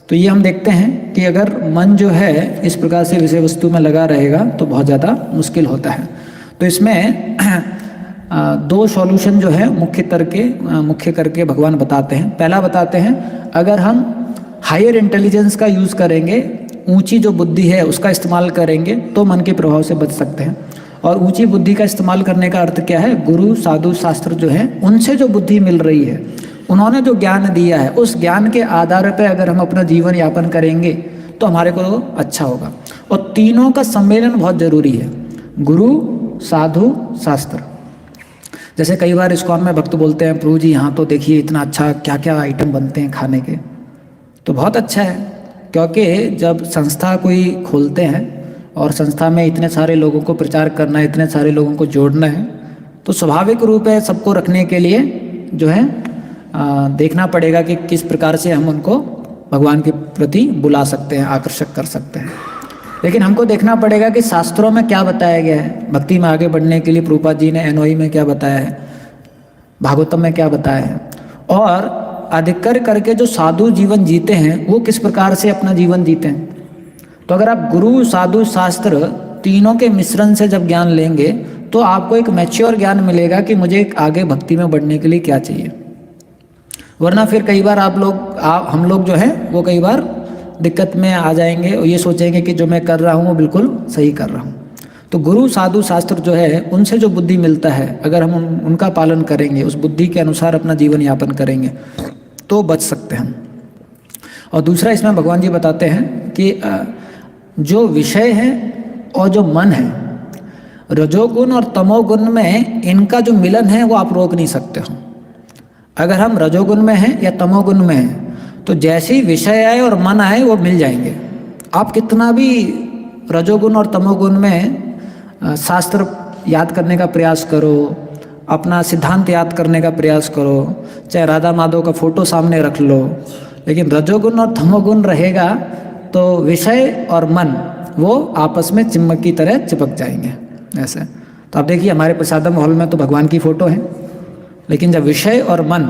तो ये हम देखते हैं कि अगर मन जो है इस प्रकार से विषय वस्तु में लगा रहेगा तो बहुत ज़्यादा मुश्किल होता है। तो इसमें दो सॉल्यूशन जो है मुख्य करके भगवान बताते हैं। पहला बताते हैं, अगर हम हायर इंटेलिजेंस का यूज़ करेंगे, ऊंची जो बुद्धि है उसका इस्तेमाल करेंगे तो मन के प्रभाव से बच सकते हैं। और ऊंची बुद्धि का इस्तेमाल करने का अर्थ क्या है? गुरु साधु शास्त्र जो है उनसे जो बुद्धि मिल रही है, उन्होंने जो ज्ञान दिया है, उस ज्ञान के आधार पर अगर हम अपना जीवन यापन करेंगे तो हमारे को अच्छा होगा। और तीनों का सम्मेलन बहुत ज़रूरी है, गुरु साधु शास्त्र। जैसे कई बार इस्कॉन में भक्त बोलते हैं, प्रभु जी यहाँ तो देखिए इतना अच्छा क्या क्या आइटम बनते हैं खाने के। तो बहुत अच्छा है, क्योंकि जब संस्था कोई खोलते हैं और संस्था में इतने सारे लोगों को प्रचार करना है, इतने सारे लोगों को जोड़ना है, तो स्वाभाविक रूप है सबको रखने के लिए जो है देखना पड़ेगा कि किस प्रकार से हम उनको भगवान के प्रति बुला सकते हैं, आकर्षक कर सकते हैं। लेकिन हमको देखना पड़ेगा कि शास्त्रों में क्या बताया गया है। भक्ति में आगे बढ़ने के लिए प्रभुपाद जी ने एनओई में क्या बताया है, भागवतम में क्या बताया है, और अधिकतर करके जो साधु जीवन जीते हैं वो किस प्रकार से अपना जीवन जीते हैं। तो अगर आप गुरु साधु शास्त्र तीनों के मिश्रण से जब ज्ञान लेंगे तो आपको एक मैच्योर ज्ञान मिलेगा कि मुझे आगे भक्ति में बढ़ने के लिए क्या चाहिए। वरना फिर कई बार हम लोग जो है वो कई बार दिक्कत में आ जाएंगे और ये सोचेंगे कि जो मैं कर रहा हूँ वो बिल्कुल सही कर रहा हूँ। तो गुरु साधु शास्त्र जो है उनसे जो बुद्धि मिलता है, अगर हम उनका पालन करेंगे, उस बुद्धि के अनुसार अपना जीवन यापन करेंगे तो बच सकते हैं। और दूसरा इसमें भगवान जी बताते हैं कि जो विषय है और जो मन है, रजोगुण और तमोगुण में इनका जो मिलन है वो आप रोक नहीं सकते हो। अगर हम रजोगुण में हैं या तमोगुण में हैं तो जैसे ही विषय आए और मन आए वो मिल जाएंगे। आप कितना भी रजोगुण और तमोगुण में शास्त्र याद करने का प्रयास करो, अपना सिद्धांत याद करने का प्रयास करो, चाहे राधा माधव का फोटो सामने रख लो, लेकिन रजोगुण और तमोगुण रहेगा तो विषय और मन वो आपस में चिमक की तरह चिपक जाएंगे ऐसे। तो आप देखिए हमारे प्रसादम हॉल में तो भगवान की फ़ोटो है, लेकिन जब विषय और मन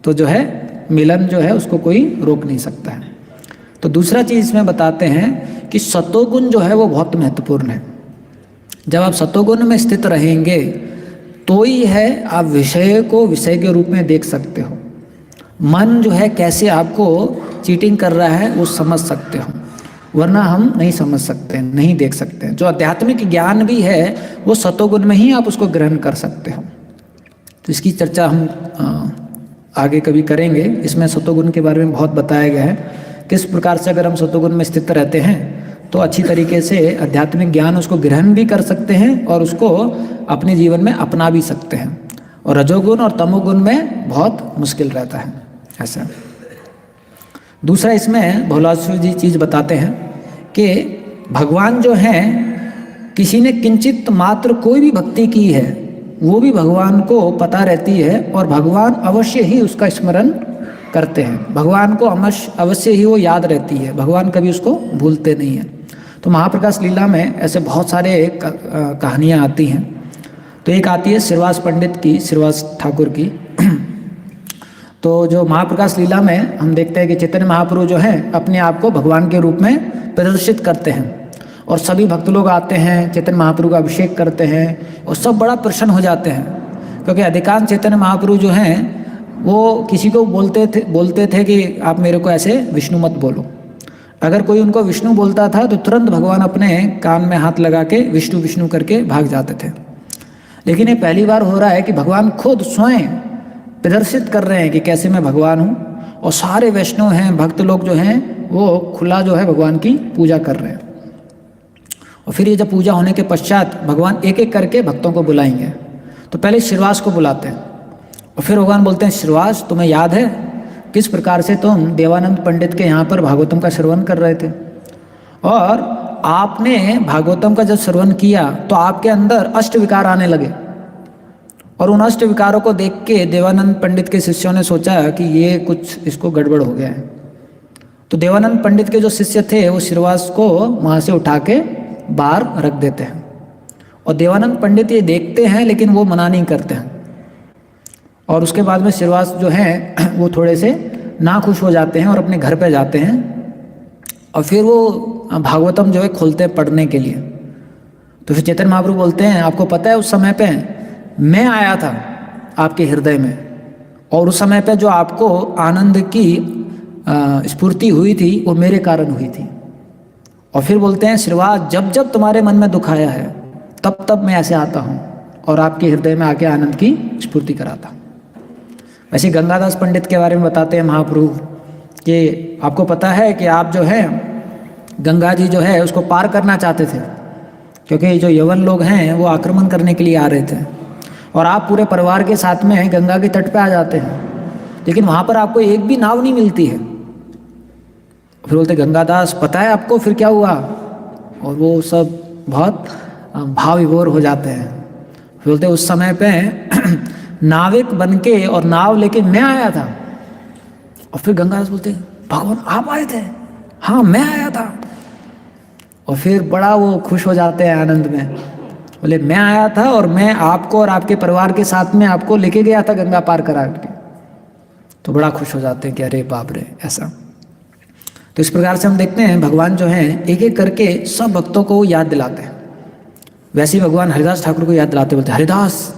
तो जो है मिलन जो है उसको कोई रोक नहीं सकता है। तो दूसरा चीज़ इसमें बताते हैं कि सतोगुण जो है वो बहुत महत्वपूर्ण है। जब आप सतोगुण में स्थित रहेंगे तो ही है आप विषय को विषय के रूप में देख सकते हो। मन जो है कैसे आपको चीटिंग कर रहा है वो समझ सकते हो, वरना हम नहीं समझ सकते, नहीं देख सकते। जो आध्यात्मिक ज्ञान भी है वो सतोगुण में ही आप उसको ग्रहण कर सकते हो। तो इसकी चर्चा हम आगे कभी करेंगे। इसमें सतोगुण के बारे में बहुत बताया गया है, किस प्रकार से अगर हम सतोगुण में स्थित रहते हैं तो अच्छी तरीके से आध्यात्मिक ज्ञान उसको ग्रहण भी कर सकते हैं और उसको अपने जीवन में अपना भी सकते हैं। और रजोगुण और तमोगुण में बहुत मुश्किल रहता है ऐसा। दूसरा इसमें भोलाश्वर जी चीज़ बताते हैं कि भगवान जो हैं, किसी ने किंचित मात्र कोई भी भक्ति की है वो भी भगवान को पता रहती है और भगवान अवश्य ही उसका स्मरण करते हैं। भगवान को अवश्य ही वो याद रहती है, भगवान कभी उसको भूलते नहीं हैं। तो महाप्रकाश लीला में ऐसे बहुत सारे कहानियाँ आती हैं। तो एक आती है श्रीवास पंडित की, श्रीवास ठाकुर की। तो जो महाप्रकाश लीला में हम देखते हैं कि चैतन्य महाप्रभु जो है अपने आप को भगवान के रूप में प्रदर्शित करते हैं और सभी भक्त लोग आते हैं, चैतन्य महाप्रभु का अभिषेक करते हैं और सब बड़ा प्रसन्न हो जाते हैं, क्योंकि अधिकांश चैतन्य महाप्रभु जो हैं वो किसी को बोलते थे कि आप मेरे को ऐसे विष्णु मत बोलो। अगर कोई उनको विष्णु बोलता था तो तुरंत भगवान अपने कान में हाथ लगा के विष्णु विष्णु करके भाग जाते थे। लेकिन ये पहली बार हो रहा है कि भगवान खुद स्वयं प्रदर्शित कर रहे हैं कि कैसे मैं भगवान हूँ, और सारे वैष्णव हैं, भक्त लोग जो हैं वो खुला जो है भगवान की पूजा कर रहे हैं। और फिर ये जब पूजा होने के पश्चात भगवान एक एक करके भक्तों को बुलाएंगे। तो पहले श्रीवास को बुलाते हैं और फिर भगवान बोलते हैं, श्रीवास तुम्हें याद है किस प्रकार से तुम देवानंद पंडित के यहाँ पर भागवतम का श्रवण कर रहे थे, और आपने भागवतम का जब श्रवण किया तो आपके अंदर अष्ट विकार आने लगे। और उन अष्ट विकारों को देख के देवानंद पंडित के शिष्यों ने सोचा कि ये कुछ इसको गड़बड़ हो गया है। तो देवानंद पंडित के जो शिष्य थे वो श्रीवास को वहाँ से उठा के बाहर रख देते हैं और देवानंद पंडित ये देखते हैं लेकिन वो मना नहीं करते हैं। और उसके बाद में श्रीवास जो हैं वो थोड़े से नाखुश हो जाते हैं और अपने घर पे जाते हैं और फिर वो भागवतम जो है खोलते हैं पढ़ने के लिए। तो फिर चैतन्य महाप्रभु बोलते हैं, आपको पता है उस समय पे मैं आया था आपके हृदय में, और उस समय पे जो आपको आनंद की स्फूर्ति हुई थी वो मेरे कारण हुई थी। और फिर बोलते हैं, श्रीवास जब जब तुम्हारे मन में दुख आया है तब तब मैं ऐसे आता हूँ और आपके हृदय में आके आनंद की स्फूर्ति कराता हूँ। वैसे गंगादास पंडित के बारे में बताते हैं महाप्रभु कि आपको पता है कि आप जो है गंगा जी जो है उसको पार करना चाहते थे, क्योंकि जो यवन लोग हैं वो आक्रमण करने के लिए आ रहे थे, और आप पूरे परिवार के साथ में गंगा के तट पे आ जाते हैं, लेकिन वहाँ पर आपको एक भी नाव नहीं मिलती है। फिर बोलते गंगादास पता है आपको फिर क्या हुआ, और वो सब बहुत भाव विभोर हो जाते हैं। फिर बोलते उस समय पे नाविक बनके और नाव लेके मैं आया था। और फिर गंगादास बोलते भगवान आप आए थे? हाँ मैं आया था। और फिर बड़ा वो खुश हो जाते हैं आनंद में, बोले मैं आया था और मैं आपको और आपके परिवार के साथ में आपको लेके गया था गंगा पार करा के। तो बड़ा खुश हो जाते हैं कि अरे बाप रे ऐसा। तो इस प्रकार से हम देखते हैं भगवान जो हैं एक एक करके सब भक्तों को याद दिलाते हैं। वैसे ही भगवान हरिदास ठाकुर को याद दिलाते, बोलते हरिदास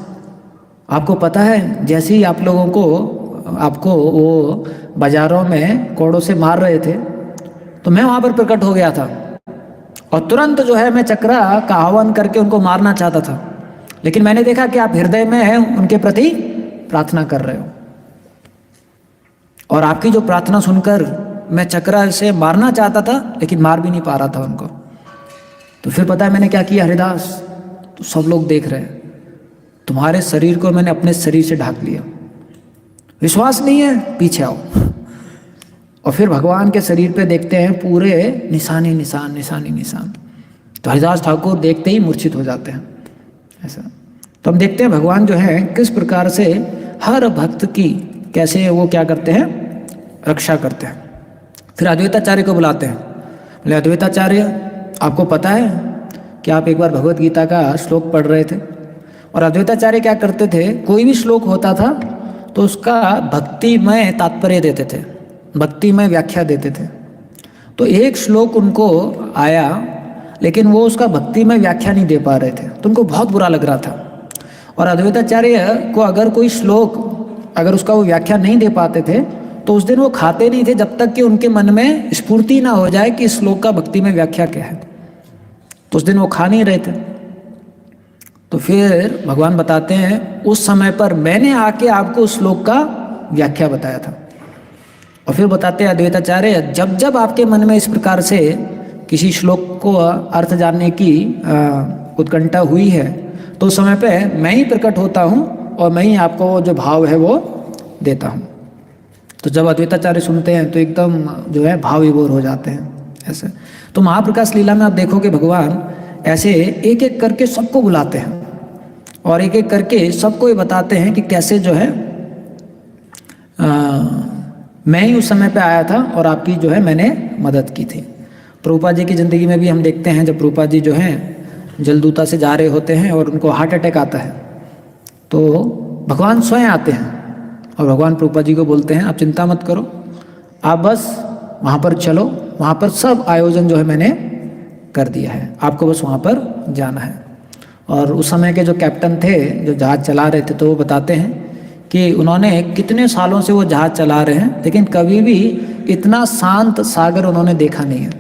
आपको पता है जैसे ही आप लोगों को आपको वो बाजारों में कोड़ों से मार रहे थे तो मैं वहाँ पर प्रकट हो गया था, और तुरंत जो है मैं चक्रा का आह्वान करके उनको मारना चाहता था, लेकिन मैंने देखा कि आप हृदय में उनके प्रति प्रार्थना कर रहे हो, और आपकी जो प्रार्थना सुनकर मैं चक्रा से मारना चाहता था लेकिन मार भी नहीं पा रहा था उनको। तो फिर पता है मैंने क्या किया हरिदास, तो सब लोग देख रहे हैं, तुम्हारे शरीर को मैंने अपने शरीर से ढाक लिया, विश्वास नहीं है पीछे आओ। और फिर भगवान के शरीर पे देखते हैं पूरे निशानी निशान निशानी निशान। तो हरिदास ठाकुर देखते ही मूर्छित हो जाते हैं ऐसा। तो हम देखते हैं भगवान जो है किस प्रकार से हर भक्त की कैसे वो क्या करते हैं, रक्षा करते हैं। फिर अद्वैताचार्य को बुलाते हैं, बोले अद्वैताचार्य आपको पता है कि आप एक बार भगवत गीता का श्लोक पढ़ रहे थे, और अद्वैताचार्य क्या करते थे, कोई भी श्लोक होता था तो उसका भक्तिमय तात्पर्य देते थे, भक्तिमय व्याख्या देते थे। तो एक श्लोक उनको आया लेकिन वो उसका भक्तिमय व्याख्या नहीं दे पा रहे थे, तो उनको बहुत बुरा लग रहा था। और अद्वैताचार्य को अगर कोई श्लोक अगर उसका वो व्याख्या नहीं दे पाते थे तो उस दिन वो खाते नहीं थे जब तक कि उनके मन में स्फूर्ति ना हो जाए कि इस श्लोक का भक्तिमय व्याख्या क्या है। तो उस दिन वो खा नहीं रहे थे। तो फिर भगवान बताते हैं उस समय पर मैंने आके आपको उस श्लोक का व्याख्या बताया था। और फिर बताते हैं अद्वैताचार्य जब जब आपके मन में इस प्रकार से किसी श्लोक को अर्थ जानने की उत्कंठा हुई है तो उस समय पे मैं ही प्रकट होता हूँ और मैं ही आपको जो भाव है वो देता हूँ। तो जब अद्वैताचार्य सुनते हैं तो एकदम जो है भाव विभोर हो जाते हैं ऐसे। तो महाप्रकाश लीला में आप देखोगे भगवान ऐसे एक एक करके सबको बुलाते हैं और एक एक करके सबको ये बताते हैं कि कैसे जो है मैं ही उस समय पे आया था और आपकी जो है मैंने मदद की थी। प्रभुपाद जी की ज़िंदगी में भी हम देखते हैं जब प्रभुपाद जी जो हैं जलदूता से जा रहे होते हैं और उनको हार्ट अटैक आता है तो भगवान स्वयं आते हैं और भगवान प्रभुपाद जी को बोलते हैं आप चिंता मत करो, आप बस वहाँ पर चलो, वहाँ पर सब आयोजन जो है मैंने कर दिया है, आपको बस वहाँ पर जाना है। और उस समय के जो कैप्टन थे जो जहाज़ चला रहे थे तो वो बताते हैं कि उन्होंने कितने सालों से वो जहाज़ चला रहे हैं लेकिन कभी भी इतना शांत सागर उन्होंने देखा नहीं है।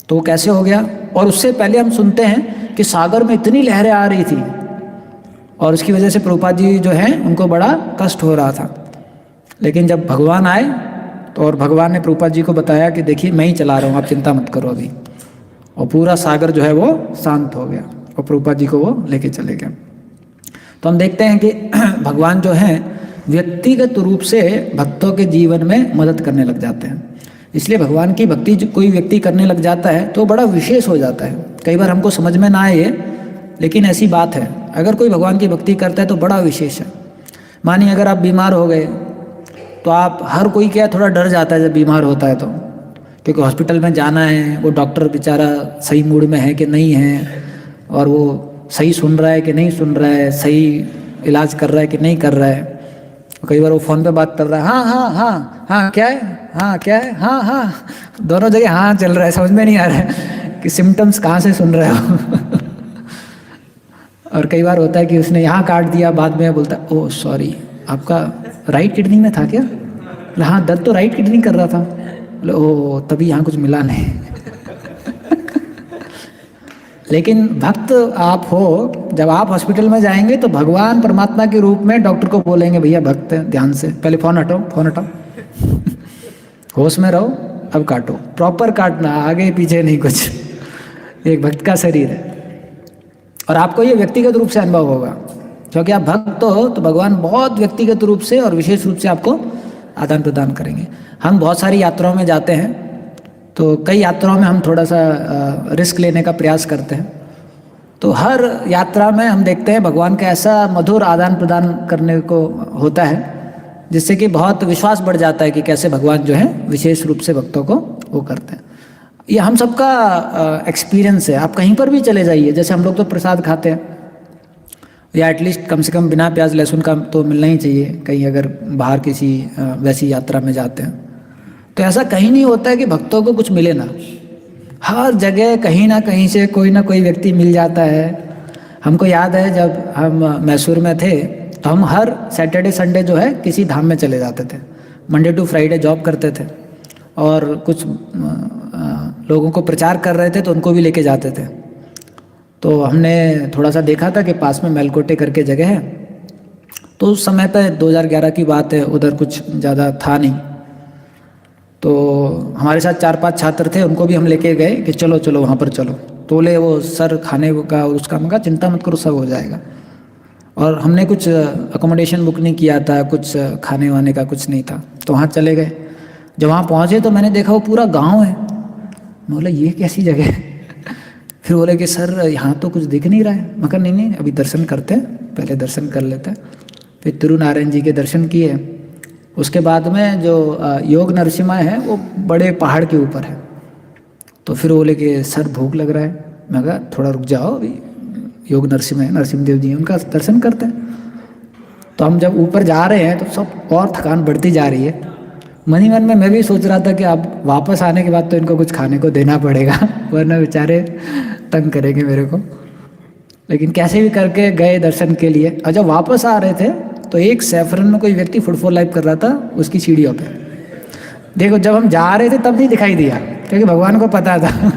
तो वो कैसे हो गया। और उससे पहले हम सुनते हैं कि सागर में इतनी लहरें आ रही थी और उसकी वजह से प्रभुपाद जी जो हैं उनको बड़ा कष्ट हो रहा था। लेकिन जब भगवान आए तो और भगवान ने प्रभुपाद जी को बताया कि देखिए मैं ही चला रहा हूँ, आप चिंता मत करो अभी, और पूरा सागर जो है वो शांत हो गया और प्रभुपाद जी को वो लेके चले गए। तो हम देखते हैं कि भगवान जो हैं व्यक्तिगत रूप से भक्तों के जीवन में मदद करने लग जाते हैं। इसलिए भगवान की भक्ति जो कोई व्यक्ति करने लग जाता है तो बड़ा विशेष हो जाता है। कई बार हमको समझ में ना आए ये, लेकिन ऐसी बात है, अगर कोई भगवान की भक्ति करता है तो बड़ा विशेष है। मानिए अगर आप बीमार हो गए तो आप हर कोई क्या थोड़ा डर जाता है जब बीमार होता है तो, क्योंकि हॉस्पिटल में जाना है, वो डॉक्टर बेचारा सही मूड में है कि नहीं है, और वो सही सुन रहा है कि नहीं सुन रहा है, सही इलाज कर रहा है कि नहीं कर रहा है। कई बार वो फ़ोन पे बात कर रहा है, हाँ हाँ हाँ हाँ क्या है, हाँ क्या है, हाँ हाँ, दोनों जगह हाँ चल रहा है, समझ में नहीं आ रहा है कि सिम्टम्स कहाँ से सुन रहे हो। और कई बार होता है कि उसने यहाँ काट दिया, बाद में बोलता है ओह सॉरी आपका राइट किडनी में था क्या? बोले हाँ दर्द तो राइट किडनी कर रहा था। बोले ओह तभी यहाँ कुछ मिला नहीं। लेकिन भक्त आप हो, जब आप हॉस्पिटल में जाएंगे तो भगवान परमात्मा के रूप में डॉक्टर को बोलेंगे भैया भक्त है, ध्यान से, पहले फ़ोन हटाओ, फ़ोन हटाओ, होश में रहो, अब काटो, प्रॉपर काटना, आगे पीछे नहीं कुछ। एक भक्त का शरीर है। और आपको ये व्यक्तिगत रूप से अनुभव होगा, क्योंकि आप भक्त हो तो भगवान बहुत व्यक्तिगत रूप से और विशेष रूप से आपको आदान प्रदान करेंगे। हम बहुत सारी यात्राओं में जाते हैं, तो कई यात्राओं में हम थोड़ा सा रिस्क लेने का प्रयास करते हैं। तो हर यात्रा में हम देखते हैं भगवान का ऐसा मधुर आदान प्रदान करने को होता है, जिससे कि बहुत विश्वास बढ़ जाता है कि कैसे भगवान जो है विशेष रूप से भक्तों को वो करते हैं। ये हम सबका एक्सपीरियंस है। आप कहीं पर भी चले जाइए, जैसे हम लोग तो प्रसाद खाते हैं, या एटलीस्ट कम से कम बिना प्याज लहसुन का तो मिलना ही चाहिए कहीं अगर बाहर किसी वैसी यात्रा में जाते हैं। तो ऐसा कहीं नहीं होता है कि भक्तों को कुछ मिले ना, हर जगह कहीं ना कहीं से कोई ना कोई व्यक्ति मिल जाता है। हमको याद है जब हम मैसूर में थे तो हम हर सैटरडे संडे जो है किसी धाम में चले जाते थे, मंडे टू फ्राइडे जॉब करते थे, और कुछ लोगों को प्रचार कर रहे थे तो उनको भी लेके जाते थे। तो हमने थोड़ा सा देखा था कि पास में मेलकोटे करके जगह है, तो उस समय पे 2011 की बात है, उधर कुछ ज़्यादा था नहीं। तो हमारे साथ 4-5 छात्र थे, उनको भी हम लेके गए कि चलो चलो वहाँ पर चलो। तो बोले वो सर खाने का और उसका, मगा चिंता मत करो सब हो जाएगा। और हमने कुछ अकोमोडेशन बुक नहीं किया था, कुछ खाने वाने का कुछ नहीं था, तो वहाँ चले गए। जब वहाँ पहुँचे तो मैंने देखा वो पूरा गाँव है। मैं बोला ये कैसी जगह है? फिर बोले कि सर यहाँ तो कुछ दिख नहीं रहा है। मैं कहा नहीं अभी दर्शन करते हैं, पहले दर्शन कर लेते हैं। फिर तिरुनारायण जी के दर्शन किए। उसके बाद में जो योग नरसिम्हा है वो बड़े पहाड़ के ऊपर है। तो फिर बोले कि सर भूख लग रहा है। मैं कहा थोड़ा रुक जाओ, अभी योग नरसिम्हा है, नरसिम्हदेव जी उनका दर्शन करते हैं। तो हम जब ऊपर जा रहे हैं तो सब और थकान बढ़ती जा रही है। मन ही मन में मैं भी सोच रहा था कि अब वापस आने के बाद तो इनको कुछ खाने को देना पड़ेगा, वरना बेचारे तंग करेंगे मेरे को। लेकिन कैसे भी करके गए दर्शन के लिए। और जब वापस आ रहे थे तो एक सैफरन में कोई व्यक्ति फुटबॉल लाइव कर रहा था उसकी सीढ़ियों पे। देखो जब हम जा रहे थे तब नहीं दिखाई दिया, क्योंकि भगवान को पता था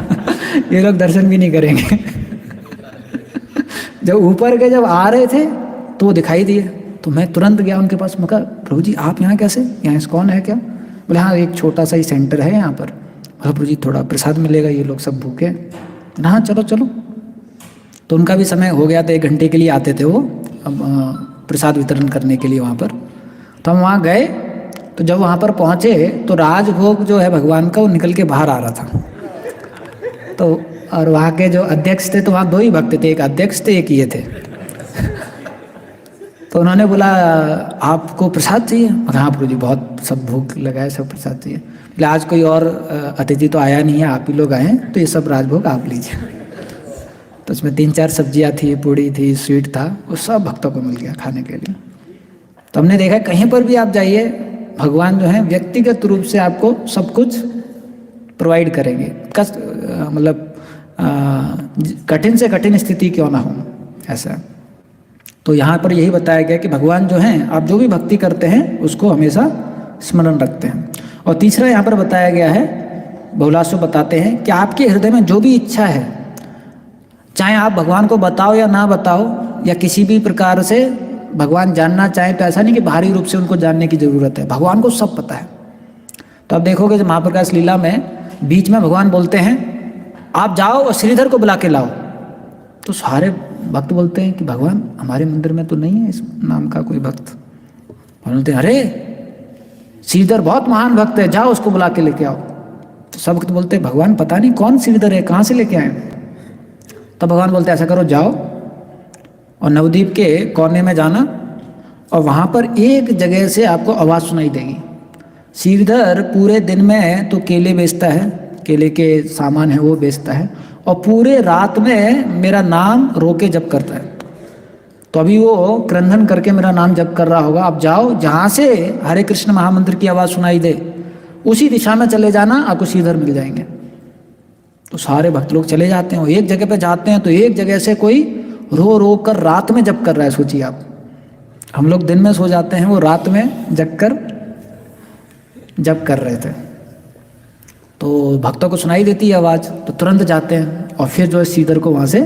ये लोग दर्शन भी नहीं करेंगे। जब ऊपर के जब आ रहे थे तो वो दिखाई दिए, तो मैं तुरंत गया उनके पास। मैं कहा प्रभु जी आप यहाँ कैसे, यहाँ इस्कॉन है क्या? बोले हाँ एक छोटा सा ही सेंटर है यहाँ पर। प्रभु जी थोड़ा प्रसाद मिलेगा, ये लोग सब भूखे। हाँ चलो चलो। तो उनका भी समय हो गया था, 1 घंटे के लिए आते थे वो प्रसाद वितरण करने के लिए वहाँ पर। तो हम वहाँ गए, तो जब वहाँ पर पहुँचे तो राजभोग जो है भगवान का वो निकल के बाहर आ रहा था। तो और वहाँ के जो अध्यक्ष थे, तो वहाँ 2 ही भक्त थे, एक अध्यक्ष थे एक ये थे। तो उन्होंने बोला आपको प्रसाद चाहिए? हाँ प्रभु जी बहुत सब भूख लगा है, सब प्रसाद चाहिए। बोले आज कोई और अतिथि तो आया नहीं है, आप ही लोग आए हैं, तो ये सब राजभोग आप लीजिए। तो उसमें 3-4 सब्जियाँ थी, पूड़ी थी, स्वीट था, वो सब भक्तों को मिल गया खाने के लिए। तो हमने देखा कहीं पर भी आप जाइए भगवान जो है व्यक्तिगत रूप से आपको सब कुछ प्रोवाइड करेंगे। मतलब कठिन से कठिन स्थिति क्यों ना हो ऐसा। तो यहाँ पर यही बताया गया कि भगवान जो हैं आप जो भी भक्ति करते हैं उसको हमेशा स्मरण रखते हैं। और तीसरा यहाँ पर बताया गया है, बहुलासु बताते हैं कि आपके हृदय में जो भी इच्छा है, चाहे आप भगवान को बताओ या ना बताओ, या किसी भी प्रकार से भगवान जानना चाहे, तो ऐसा नहीं कि बाहरी रूप से उनको जानने की ज़रूरत है, भगवान को सब पता है। तो आप देखोगे जब महाप्रकाश लीला में बीच में भगवान बोलते हैं आप जाओ और श्रीधर को बुला के लाओ, तो सारे भक्त बोलते हैं कि भगवान हमारे मंदिर में तो नहीं है इस नाम का कोई भक्त। बोलते हैं अरे श्रीधर बहुत महान भक्त है, जाओ उसको बुला के लेके आओ। तो सब भक्त बोलते हैं भगवान पता नहीं कौन श्रीधर है, कहाँ से लेके आए। तब भगवान बोलते हैं ऐसा करो जाओ और नवद्वीप के कोने में जाना, और वहाँ पर एक जगह से आपको आवाज़ सुनाई देगी। श्रीधर पूरे दिन में तो केले बेचता है, केले के सामान है वो बेचता है, और पूरे रात में मेरा नाम रोके जप करता है। तो अभी वो क्रंदन करके मेरा नाम जप कर रहा होगा। आप जाओ, जहाँ से हरे कृष्ण महामंत्र की आवाज़ सुनाई दे उसी दिशा में चले जाना, आपको सीधर मिल जाएंगे। तो सारे भक्त लोग चले जाते हैं, एक जगह पे जाते हैं तो एक जगह से कोई रो रो कर रात में जप कर रहा है। सोचिए आप, हम लोग दिन में सो जाते हैं, वो रात में जग कर जप कर रहे थे। तो भक्तों को सुनाई देती है आवाज़, तो तुरंत जाते हैं और फिर जो है सीधर को वहाँ से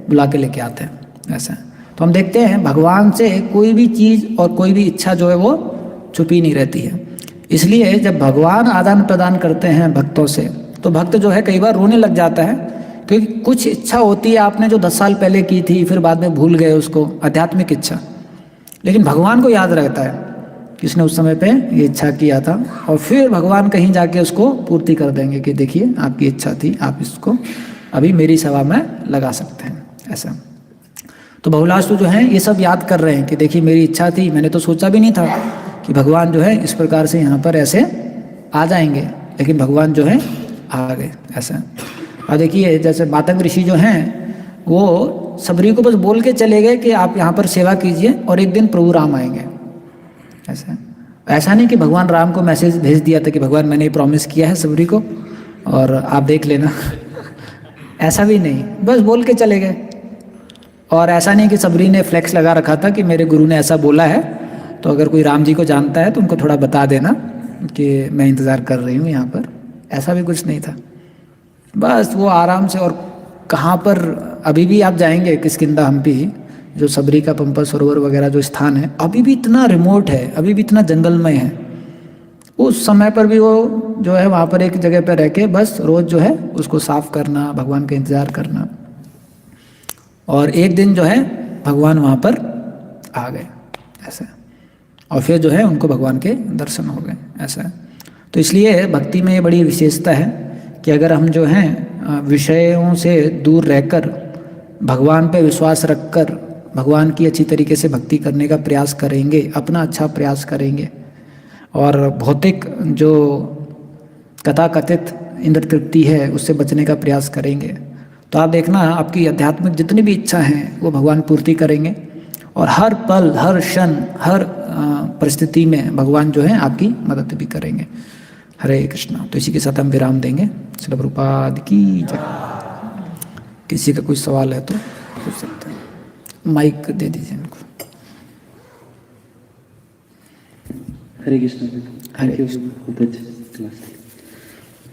बुला के लेके आते हैं। ऐसा तो हम देखते हैं भगवान से कोई भी चीज़ और कोई भी इच्छा जो है वो छुपी नहीं रहती है। इसलिए जब भगवान आदान प्रदान करते हैं भक्तों से, तो भक्त जो है कई बार रोने लग जाता है, क्योंकि कुछ इच्छा होती है आपने जो 10 साल पहले की थी, फिर बाद में भूल गए उसको, आध्यात्मिक इच्छा। लेकिन भगवान को याद रहता है किसने उस समय पे ये इच्छा किया था, और फिर भगवान कहीं जाके उसको पूर्ति कर देंगे कि देखिए आपकी इच्छा थी, आप इसको अभी मेरी सेवा में लगा सकते हैं। ऐसा तो बहुलास्तु जो हैं ये सब याद कर रहे हैं कि देखिए मेरी इच्छा थी, मैंने तो सोचा भी नहीं था कि भगवान जो है इस प्रकार से यहाँ पर ऐसे आ जाएंगे, लेकिन भगवान जो है आ गए। ऐसा और देखिए जैसे मातंग ऋषि जो हैं वो सबरी को बस बोल के चले गए कि आप यहाँ पर सेवा कीजिए और एक दिन प्रभु राम आएंगे। ऐसा नहीं कि भगवान राम को मैसेज भेज दिया था कि भगवान मैंने प्रॉमिस किया है सबरी को और आप देख लेना ऐसा भी नहीं, बस बोल के चले गए। और ऐसा नहीं कि सबरी ने फ्लेक्स लगा रखा था कि मेरे गुरु ने ऐसा बोला है, तो अगर कोई राम जी को जानता है तो उनको थोड़ा बता देना कि मैं इंतज़ार कर रही हूँ यहाँ पर। ऐसा भी कुछ नहीं था, बस वो आराम से। और कहाँ पर अभी भी आप जाएंगे किष्किंधा हम्पी, जो सबरी का पंपा सरोवर वगैरह जो स्थान है, अभी भी इतना रिमोट है, अभी भी इतना जंगलमय है। उस समय पर भी वो जो है वहाँ पर एक जगह पर रह के बस रोज़ जो है उसको साफ करना, भगवान का इंतज़ार करना। और एक दिन जो है भगवान वहाँ पर आ गए ऐसा, और फिर जो है उनको भगवान के दर्शन हो गए ऐसा। तो इसलिए भक्ति में ये बड़ी विशेषता है कि अगर हम जो हैं विषयों से दूर रहकर भगवान पे विश्वास रखकर भगवान की अच्छी तरीके से भक्ति करने का प्रयास करेंगे, अपना अच्छा प्रयास करेंगे, और भौतिक जो कथाकथित इंद्र तृप्ति है उससे बचने का प्रयास करेंगे, तो आप देखना आपकी आध्यात्मिक जितनी भी इच्छा हैं वो भगवान पूर्ति करेंगे। और हर पल, हर क्षण, हर परिस्थिति में भगवान जो है आपकी मदद भी करेंगे। हरे कृष्णा। तो इसी के साथ हम विराम देंगे। श्रील प्रभुपाद की जय। किसी का कोई सवाल है तो पूछ सकते हैं, माइक दे दीजिए इनको। हरे कृष्ण। हरे कृष्ण। बहुत अच्छी क्लास।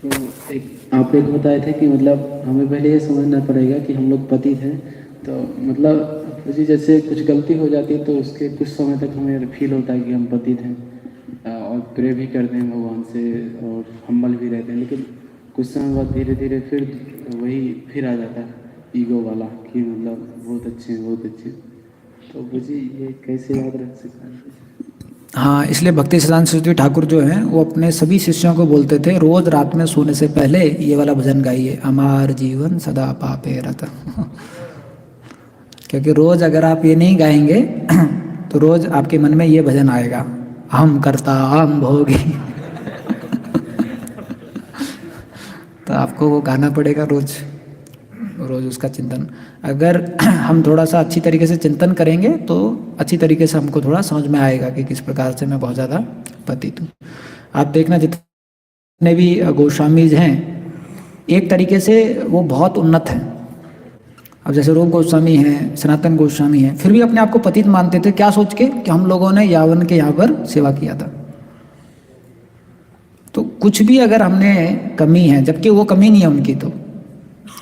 तो आप एक बताए थे कि मतलब हमें पहले ये समझना पड़ेगा कि हम लोग पतित हैं, तो मतलब जी जैसे कुछ गलती हो जाती है तो उसके कुछ समय तक हमें फील होता है कि हम पतित हैं और प्रे भी करते हैं भगवान से और हम्बल भी रहते हैं, लेकिन कुछ समय बाद धीरे धीरे फिर फिर आ जाता है ईगो वाला कि मतलब बहुत अच्छे हैं, बहुत अच्छे। तो मुझे ये कैसे याद रख सकते हैं? हाँ, इसलिए भक्ति सिद्धांत सरस्वती ठाकुर जो हैं वो अपने सभी शिष्यों को बोलते थे रोज रात में सोने से पहले ये वाला भजन गाइए, अमार जीवन सदा पापे रत। क्योंकि रोज अगर आप ये नहीं गाएंगे तो रोज आपके मन में ये भजन आएगा, हम करता हम भोगी। तो आपको वो गाना पड़ेगा रोज रोज उसका चिंतन। अगर हम थोड़ा सा अच्छी तरीके से चिंतन करेंगे तो अच्छी तरीके से हमको थोड़ा समझ में आएगा कि किस प्रकार से मैं बहुत ज़्यादा पतित हूँ। आप देखना जितने भी गोस्वामीज हैं एक तरीके से वो बहुत उन्नत हैं। अब जैसे रूप गोस्वामी हैं, सनातन गोस्वामी हैं, फिर भी अपने आप को पतित मानते थे। क्या सोच के कि हम लोगों ने यावन के यहाँ पर सेवा किया था। तो कुछ भी अगर हमने कमी है, जबकि वो कमी नहीं है उनकी, तो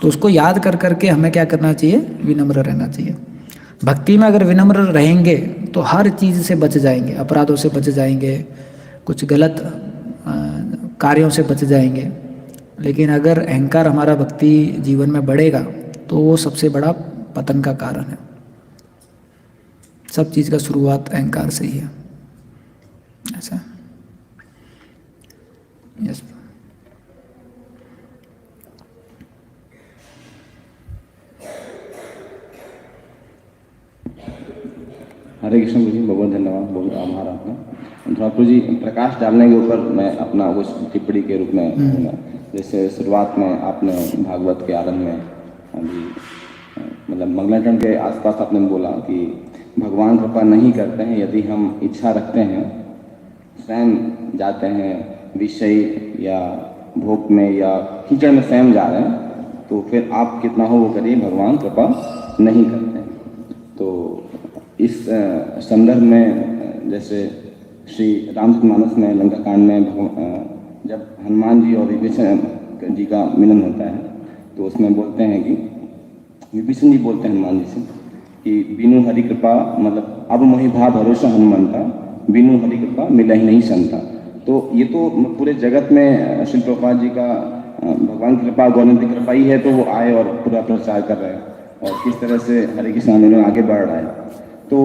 उसको याद कर करके हमें क्या करना चाहिए, विनम्र रहना चाहिए। भक्ति में अगर विनम्र रहेंगे तो हर चीज़ से बच जाएंगे, अपराधों से बच जाएंगे, कुछ गलत कार्यों से बच जाएंगे। लेकिन अगर अहंकार हमारा भक्ति जीवन में बढ़ेगा तो वो सबसे बड़ा पतन का कारण है। सब चीज़ का शुरुआत अहंकार से ही है। ऐसा यस। हरे कृष्ण गुरु जी, बहुत धन्यवाद, बहुत आभार आपका। ठाकुर जी, प्रकाश डालने के ऊपर मैं अपना कुछ टिप्पणी के रूप में, जैसे शुरुआत में आपने भागवत के आरंभ में अभी मतलब मंगलाचरण के आसपास आपने बोला कि भगवान कृपा नहीं करते हैं यदि हम इच्छा रखते हैं, स्वयं जाते हैं विषय या भोग में या कीचड़ में स्वयं जा रहे हैं, तो फिर आप कितना हो वो करिए, भगवान कृपा नहीं करते हैं। तो इस संदर्भ में जैसे श्री रामचरितमानस में लंका कांड में जब हनुमान जी और विभीषण जी का मिलन होता है तो उसमें बोलते हैं कि विभीषण जी बोलते हैं हनुमान जी से कि बिनु हरि कृपा, मतलब अब मोहि भा भरोसा हनुमंता, बिनु हरि कृपा मिला ही नहीं संता। तो ये तो पूरे जगत में श्री प्रभुपाद जी का भगवान की कृपा, गौरव की कृपा ही है, तो वो आए और पूरा प्रचार कर रहे हैं और किस तरह से हरे कृष्ण आंदोलन आगे बढ़ रहा है। तो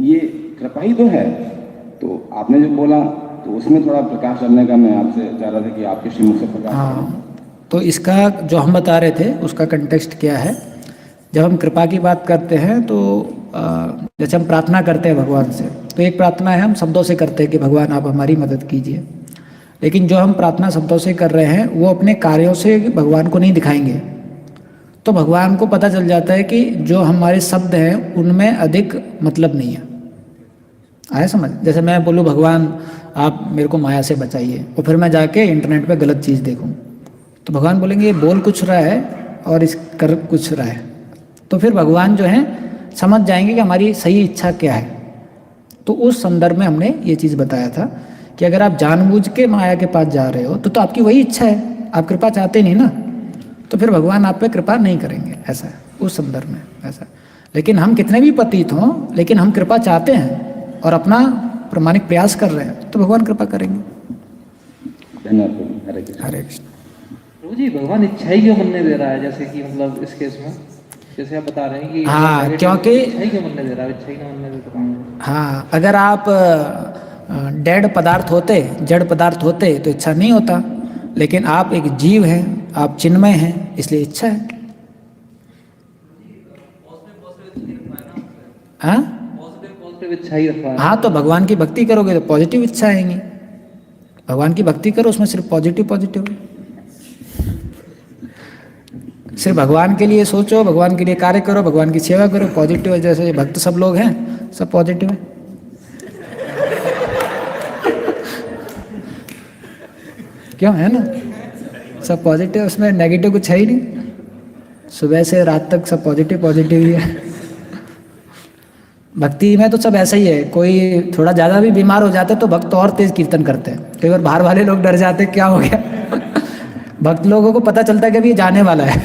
ये कृपा ही तो है। तो आपने जो बोला तो उसमें थोड़ा प्रकाश डालने का मैं आपसे चाह रहा था कि आपके श्रीमुख से प्रकाश। हाँ, तो इसका जो हम बता रहे थे उसका कंटेक्स्ट क्या है। जब हम कृपा की बात करते हैं तो जैसे हम प्रार्थना करते हैं भगवान से, तो एक प्रार्थना है हम शब्दों से करते हैं कि भगवान आप हमारी मदद कीजिए, लेकिन जो हम प्रार्थना शब्दों से कर रहे हैं वो अपने कार्यों से भगवान को नहीं दिखाएंगे। तो भगवान को पता चल जाता है कि जो हमारे शब्द हैं उनमें अधिक मतलब नहीं है। आया समझ? जैसे मैं बोलूँ भगवान आप मेरे को माया से बचाइए और फिर मैं जाके इंटरनेट पे गलत चीज़ देखूँ, तो भगवान बोलेंगे ये बोल कुछ रहा है और इस कर कुछ रहा है। तो फिर भगवान जो है समझ जाएंगे कि हमारी सही इच्छा क्या है। तो उस संदर्भ में हमने ये चीज़ बताया था कि अगर आप जानबूझ के माया के पास जा रहे हो तो आपकी वही इच्छा है, आप कृपा चाहते नहीं ना, तो फिर भगवान आप पे कृपा नहीं करेंगे। ऐसा है उस संदर्भ में ऐसा। लेकिन हम कितने भी पतित हों, लेकिन हम कृपा चाहते हैं और अपना प्रामाणिक प्रयास कर रहे हैं तो भगवान कृपा करेंगे। धन्यवाद। हरे कृष्ण। हरे कृष्ण। प्रभु जी, भगवान इच्छा ही क्यों बनने दे रहा है? जैसे कि मतलब इस केस में जैसे आप बता रहे हैं कि हाँ, क्योंकि इच्छा ही क्यों बनने दे रहा है? इच्छा ही ना बनने देता हूँ। हाँ, अगर आप डेड पदार्थ होते, जड़ पदार्थ होते तो इच्छा नहीं होता, लेकिन आप एक जीव हैं, आप चिन्मय हैं, इसलिए इच्छा है। हाँ, पॉजिटिव इच्छा ही रखा है। हाँ, तो भगवान की भक्ति करोगे तो पॉजिटिव इच्छा आएंगी। भगवान की भक्ति करो, उसमें सिर्फ पॉजिटिव पॉजिटिव है। सिर्फ भगवान के लिए सोचो, भगवान के लिए कार्य करो, भगवान की सेवा करो, पॉजिटिव है। जैसे भक्त सब लोग हैं, सब पॉजिटिव है। क्यों? है ना, सब पॉजिटिव, उसमें नेगेटिव कुछ है ही नहीं। सुबह से रात तक सब पॉजिटिव पॉजिटिव ही है। भक्ति में तो सब ऐसा ही है। कोई थोड़ा ज़्यादा भी बीमार हो जाता है तो भक्त और तेज कीर्तन करते हैं। कई बार बाहर वाले लोग डर जाते हैं क्या हो गया। भक्त लोगों को पता चलता है कि अभी ये जाने वाला है,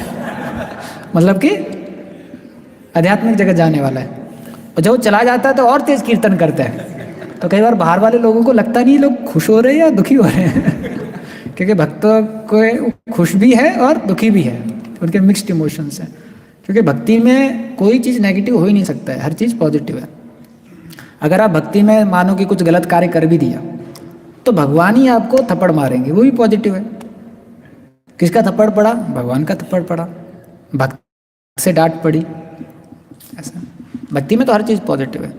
मतलब कि आध्यात्मिक जगत जाने वाला है। और जब वो चला जाता है तो और तेज कीर्तन करते हैं। तो कई बार बाहर वाले लोगों को लगता नहीं लोग खुश हो रहे हैं या दुखी हो रहे हैं। क्योंकि भक्तों को खुश भी है और दुखी भी है, उनके मिक्स्ड इमोशंस हैं। क्योंकि भक्ति में कोई चीज़ नेगेटिव हो ही नहीं सकता है, हर चीज़ पॉजिटिव है। अगर आप भक्ति में मानो कि कुछ गलत कार्य कर भी दिया तो भगवान ही आपको थप्पड़ मारेंगे, वो भी पॉजिटिव है। किसका थप्पड़ पड़ा? भगवान का थप्पड़ पड़ा, भक्त से डांट पड़ी। ऐसा भक्ति में तो हर चीज़ पॉजिटिव है।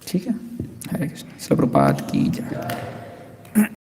ठीक है। हरे कृष्ण। श्री प्रभुपाद की जय।